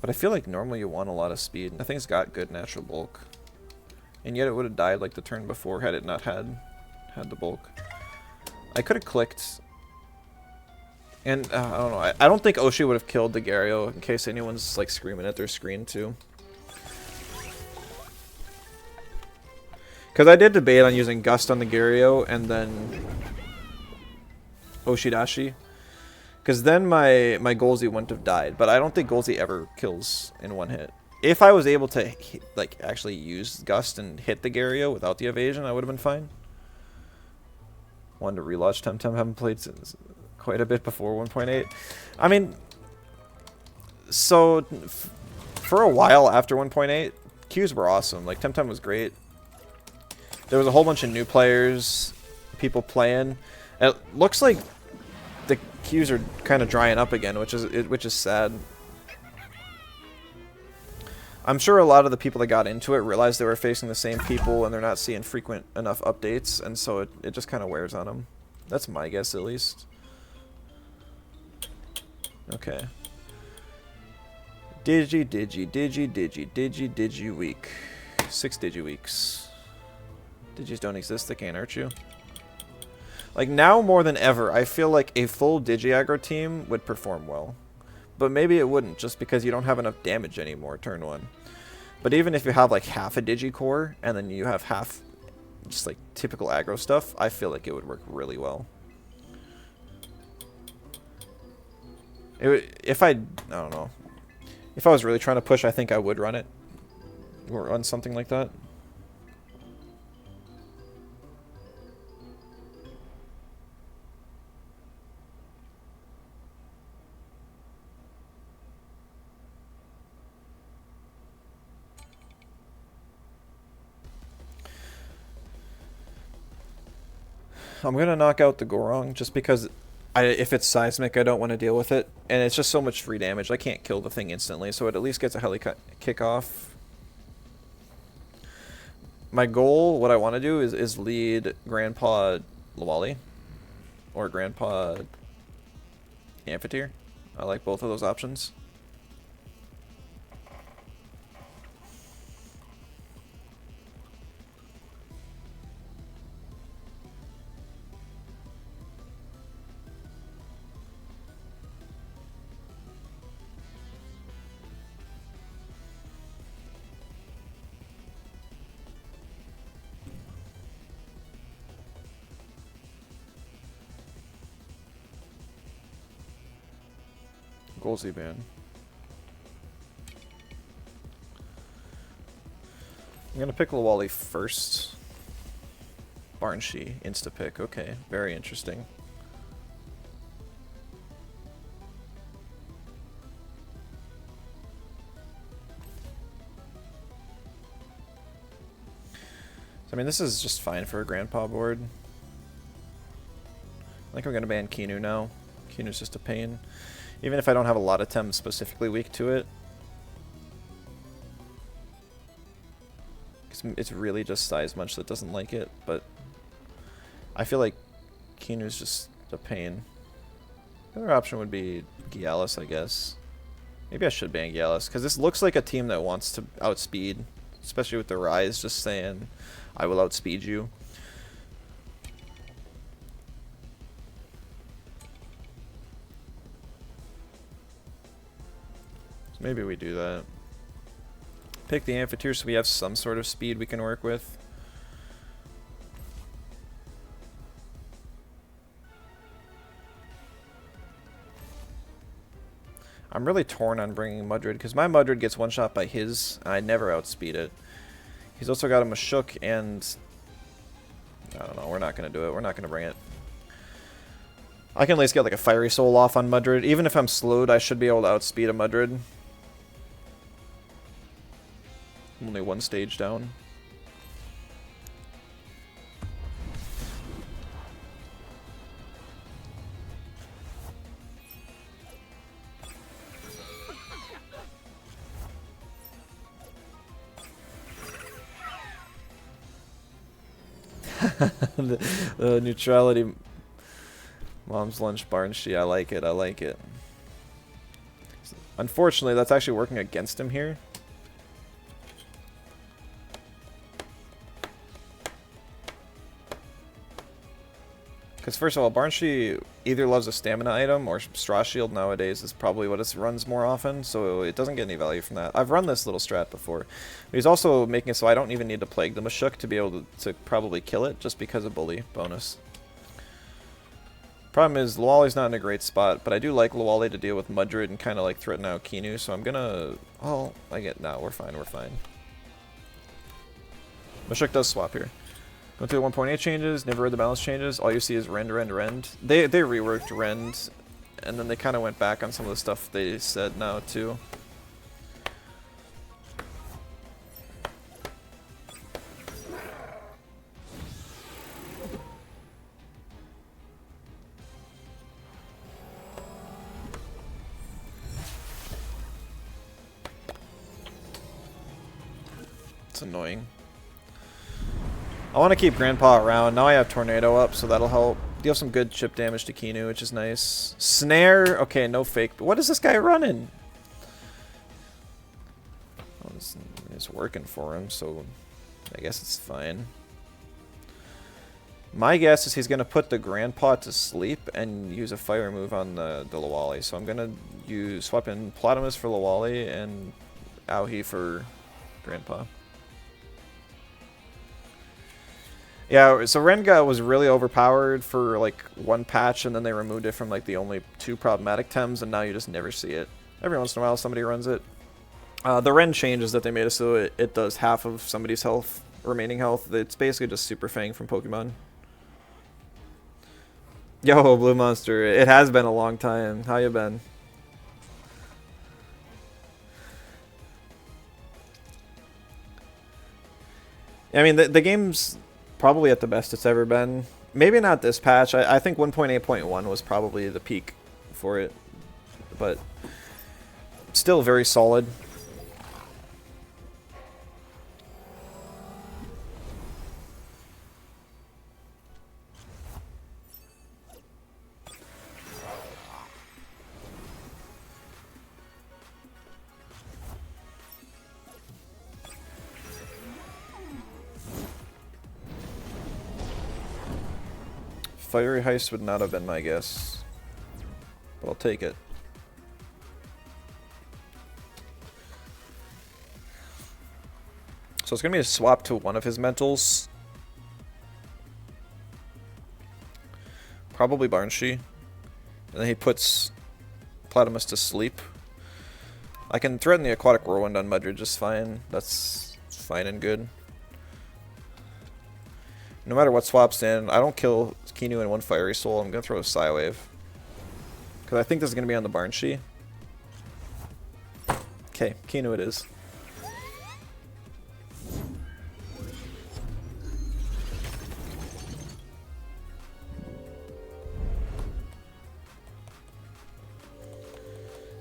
But I feel like normally you want a lot of speed. That thing's got good natural bulk. And yet it would have died like the turn before had it not had the bulk. I could have clicked. And I don't know. I don't think Oshi would have killed the Gario in case anyone's like screaming at their screen too. Because I did debate on using Gust on the Gario and then Oshidashi. Because then my Golzi wouldn't have died. But I don't think Golzi ever kills in one hit. If I was able to like actually use Gust and hit the Gario without the evasion, I would have been fine. Wanted to relaunch Temtem. Haven't played since quite a bit before 1.8. I mean, so for a while after 1.8, queues were awesome. Like, Temtem was great. There was a whole bunch of new players, people playing. It looks like the queues are kind of drying up again, which is sad. I'm sure a lot of the people that got into it realized they were facing the same people and they're not seeing frequent enough updates, and so it just kind of wears on them. That's my guess, at least. Okay. Digi week. 6 Digi weeks. Digis don't exist, they can't hurt you. Like, now more than ever, I feel like a full Digi aggro team would perform well. But maybe it wouldn't, just because you don't have enough damage anymore turn 1. But even if you have like half a Digi core, and then you have half just like typical aggro stuff, I feel like it would work really well. I don't know. If I was really trying to push, I think I would run it. Or run something like that. I'm going to knock out the Gorong just because if it's seismic, I don't want to deal with it. And it's just so much free damage. I can't kill the thing instantly, so it at least gets a heli kick off. My goal, what I want to do is lead Grandpa Lawali or Grandpa Amphitheater. I like both of those options. Golsey ban. I'm gonna pick Lawali first. Barnshee, insta-pick. Okay, very interesting. So, I mean, this is just fine for a Grandpa board. I think I'm gonna ban Kinu now. Kinu's just a pain. Even if I don't have a lot of Tem specifically weak to it. It's really just Size Munch that doesn't like it, but I feel like Kinu's just a pain. The other option would be Gialis, I guess. Maybe I should ban Gialis, because this looks like a team that wants to outspeed, especially with the Rise just saying, I will outspeed you. So maybe we do that. Pick the Amphitheater so we have some sort of speed we can work with. I'm really torn on bringing Mudred, because my Mudred gets one shot by his, and I never outspeed it. He's also got a Mashuk, and I don't know, we're not going to do it. We're not going to bring it. I can at least get like a Fiery Soul off on Mudred. Even if I'm slowed, I should be able to outspeed a Mudred. Only one stage down. the neutrality mom's lunch Barnshee. I like it. I like it. Unfortunately, that's actually working against him here. Because first of all, Barnshee either loves a stamina item or Straw Shield nowadays is probably what it runs more often, so it doesn't get any value from that. I've run this little strat before. But he's also making it so I don't even need to Plague the Mashuk to be able to probably kill it, just because of Bully bonus. Problem is, Lawali's not in a great spot, but I do like Lawali to deal with Mudred and kind of like threaten out Kinu, so I'm gonna... Oh, no, we're fine, we're fine. Mashuk does swap here. Go through the 1.8 changes, never read the balance changes, all you see is rend, rend, rend. They reworked rend, and then they kind of went back on some of the stuff they said now too. It's annoying. I want to keep Grandpa around. Now I have Tornado up, so that'll help. You have some good chip damage to Kinu, which is nice. Snare. Okay, no fake. What is this guy running? Oh, it's working for him, so I guess it's fine. My guess is he's going to put the Grandpa to sleep and use a fire move on the Lawali. So I'm going to swap in Platamus for Lawali and Auhi for Grandpa. Yeah, so Renga was really overpowered for like one patch, and then they removed it from like the only 2 problematic Tems, and now you just never see it. Every once in a while somebody runs it. The Ren changes that they made it so it does half of somebody's health, remaining health. It's basically just Super Fang from Pokemon. Yo, Blue Monster, it has been a long time. How you been? I mean, the game's probably at the best it's ever been. Maybe not this patch. I think 1.8.1 was probably the peak for it. But still very solid. Fiery Heist would not have been my guess, but I'll take it. So it's going to be a swap to one of his mentals. Probably Barnshee. And then he puts Platamus to sleep. I can threaten the Aquatic Whirlwind on Mudrid just fine. That's fine and good. No matter what swaps in, I don't kill Kinu in 1 Fiery Soul. I'm going to throw a Psywave. Because I think this is going to be on the Barnshee. Okay, Kinu it is.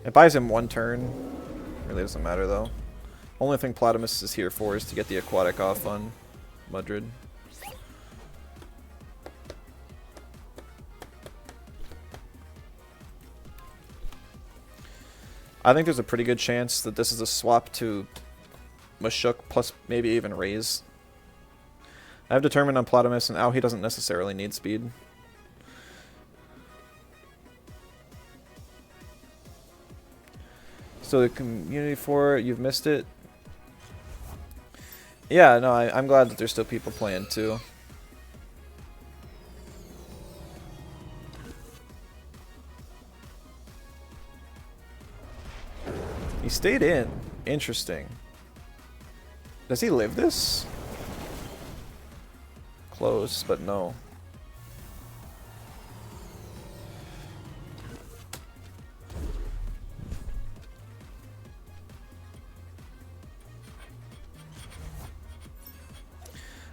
It buys him 1 turn. Really doesn't matter though. Only thing Platamus is here for is to get the Aquatic off on Mudrid. I think there's a pretty good chance that this is a swap to Mashuk plus maybe even Raise. I have Determined on Platamus, and Auhi doesn't necessarily need speed. So the community for it, you've missed it. Yeah, no, I'm glad that there's still people playing too. He stayed in. Interesting. Does he live this? Close, but no.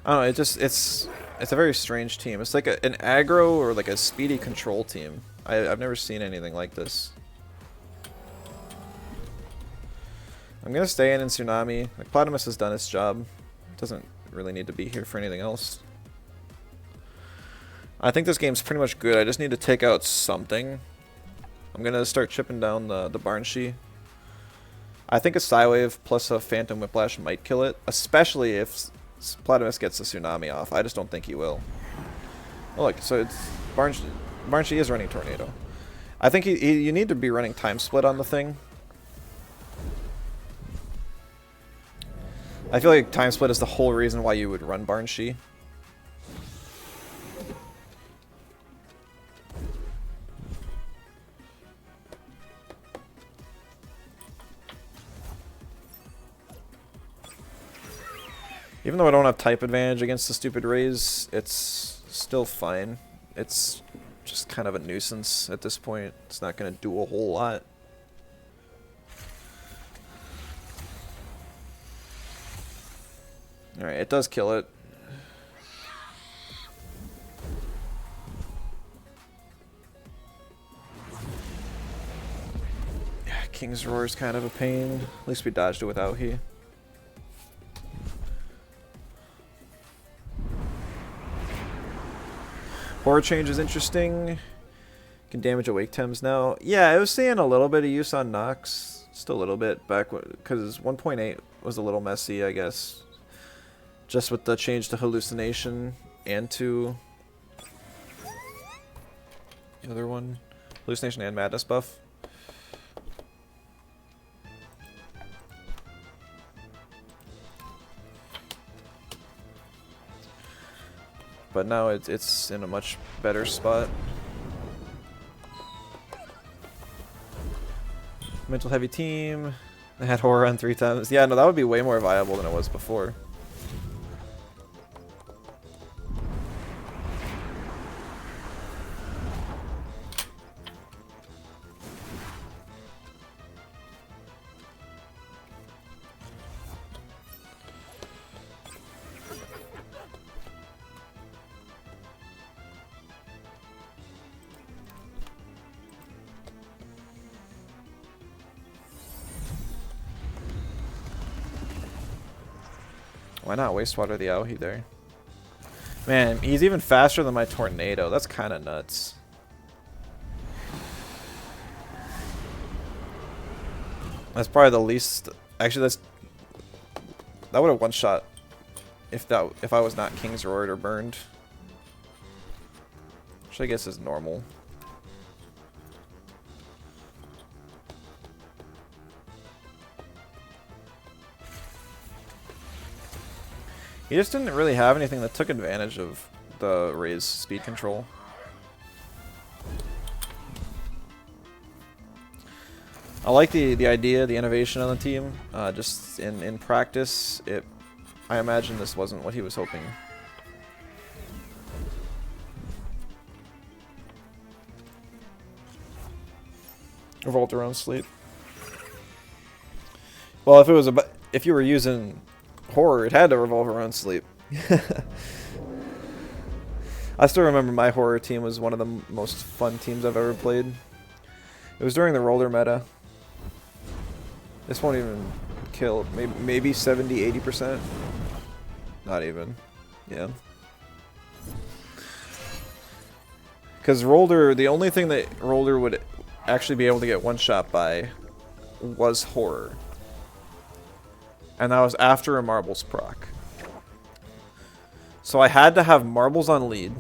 I don't know, it's a very strange team. It's like an aggro or like a speedy control team. I've never seen anything like this. I'm gonna stay in Tsunami. Like, Platamus has done its job. Doesn't really need to be here for anything else. I think this game's pretty much good. I just need to take out something. I'm gonna start chipping down the Barnshee. I think a Psywave plus a Phantom Whiplash might kill it, especially if Platamus gets a Tsunami off. I just don't think he will. Oh, look, so it's Barnshee is running Tornado. I think you need to be running Time Split on the thing. I feel like Time Split is the whole reason why you would run Barnshee. Even though I don't have type advantage against the stupid Raise, it's still fine. It's just kind of a nuisance at this point. It's not going to do a whole lot. Alright, it does kill it. Yeah, King's Roar is kind of a pain. At least we dodged it without he. Horror change is interesting. Can damage awake Tems now. Yeah, I was seeing a little bit of use on Nox. Just a little bit back because 1.8 was a little messy, I guess. Just with the change to hallucination and to the other one. Hallucination and madness buff. But now it's in a much better spot. Mental heavy team. I had horror on 3 times. Yeah, no, that would be way more viable than it was before. Why not wastewater the Aohi there? Man, he's even faster than my tornado. That's kind of nuts. That's probably the least. Actually, that would have one shot if I was not King's Roared or burned, which I guess is normal. He just didn't really have anything that took advantage of the Ray's speed control. I like the idea, the innovation on the team. Just in practice, I imagine this wasn't what he was hoping. Revolt around sleep. Well, if you were using horror, it had to revolve around sleep. I still remember my horror team was one of the most fun teams I've ever played. It was during the roller meta. This won't even kill. Maybe 70-80%. Not even. Yeah. Because Roller, the only thing that Roller would actually be able to get one shot by was horror. And that was after a marbles proc. So I had to have marbles on lead.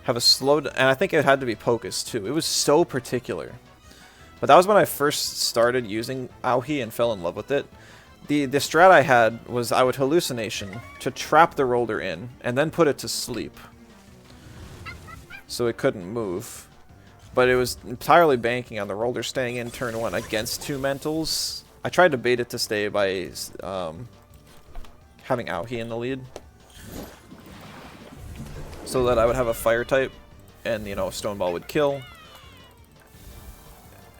Have a slowed, and I think it had to be Pocus too. It was so particular. But that was when I first started using Aohi and fell in love with it. The strat I had was I would hallucination to trap the roller in and then put it to sleep. So it couldn't move. But it was entirely banking on the roller staying in turn 1 against 2 mentals. I tried to bait it to stay by having Aohi in the lead. So that I would have a fire type and, you know, Stoneball would kill.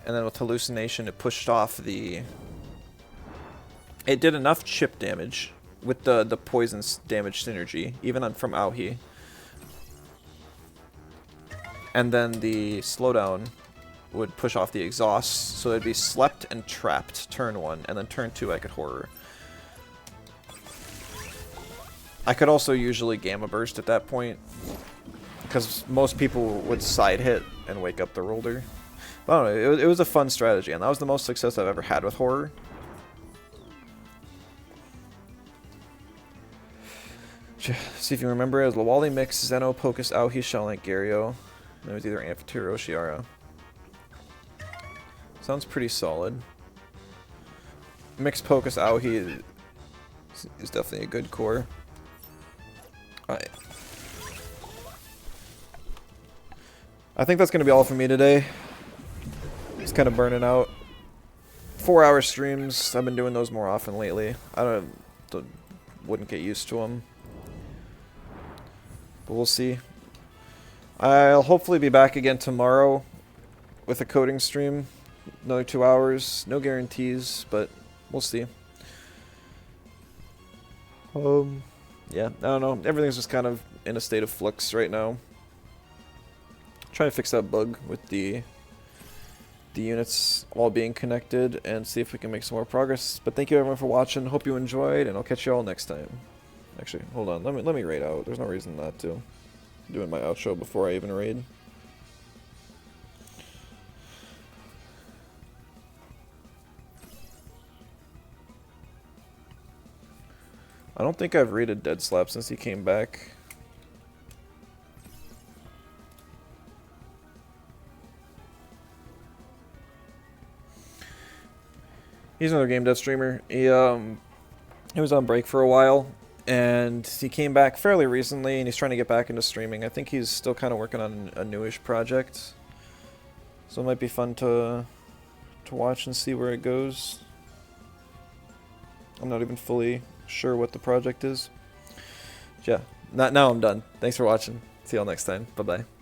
And then with hallucination it pushed off the... It did enough chip damage with the poison damage synergy, even from Aohi. And then the slowdown would push off the exhaust, so it'd be slept and trapped turn 1, and then turn 2 I could horror. I could also usually Gamma Burst at that point, because most people would side hit and wake up the roller. But I don't know, it was a fun strategy, and that was the most success I've ever had with horror. See if you remember, it was Lawali Mix, Zeno, Pocus, Aohi, Shell Knight, Gario. And it was either Amphitheater or Shiara. Sounds pretty solid. Mixed Pocus Aohi is definitely a good core. Alright. I think that's going to be all for me today. Just kind of burning out. 4-hour streams. I've been doing those more often lately. Wouldn't get used to them. But we'll see. I'll hopefully be back again tomorrow with a coding stream. Another 2 hours. No guarantees, but we'll see. Yeah, I don't know. Everything's just kind of in a state of flux right now. Trying to fix that bug with the units all being connected and see if we can make some more progress. But thank you everyone for watching. Hope you enjoyed, and I'll catch you all next time. Actually, hold on. Let me raid out. There's no reason not to. doing my outro before I even raid. I don't think I've raided Dead Slap since he came back. He's another game dev streamer. He was on break for a while, and he came back fairly recently, and he's trying to get back into streaming. I think he's still kind of working on a newish project, so it might be fun to watch and see where it goes. I'm not even fully sure what the project is. Yeah, now I'm done. Thanks for watching. See y'all next time. Bye bye.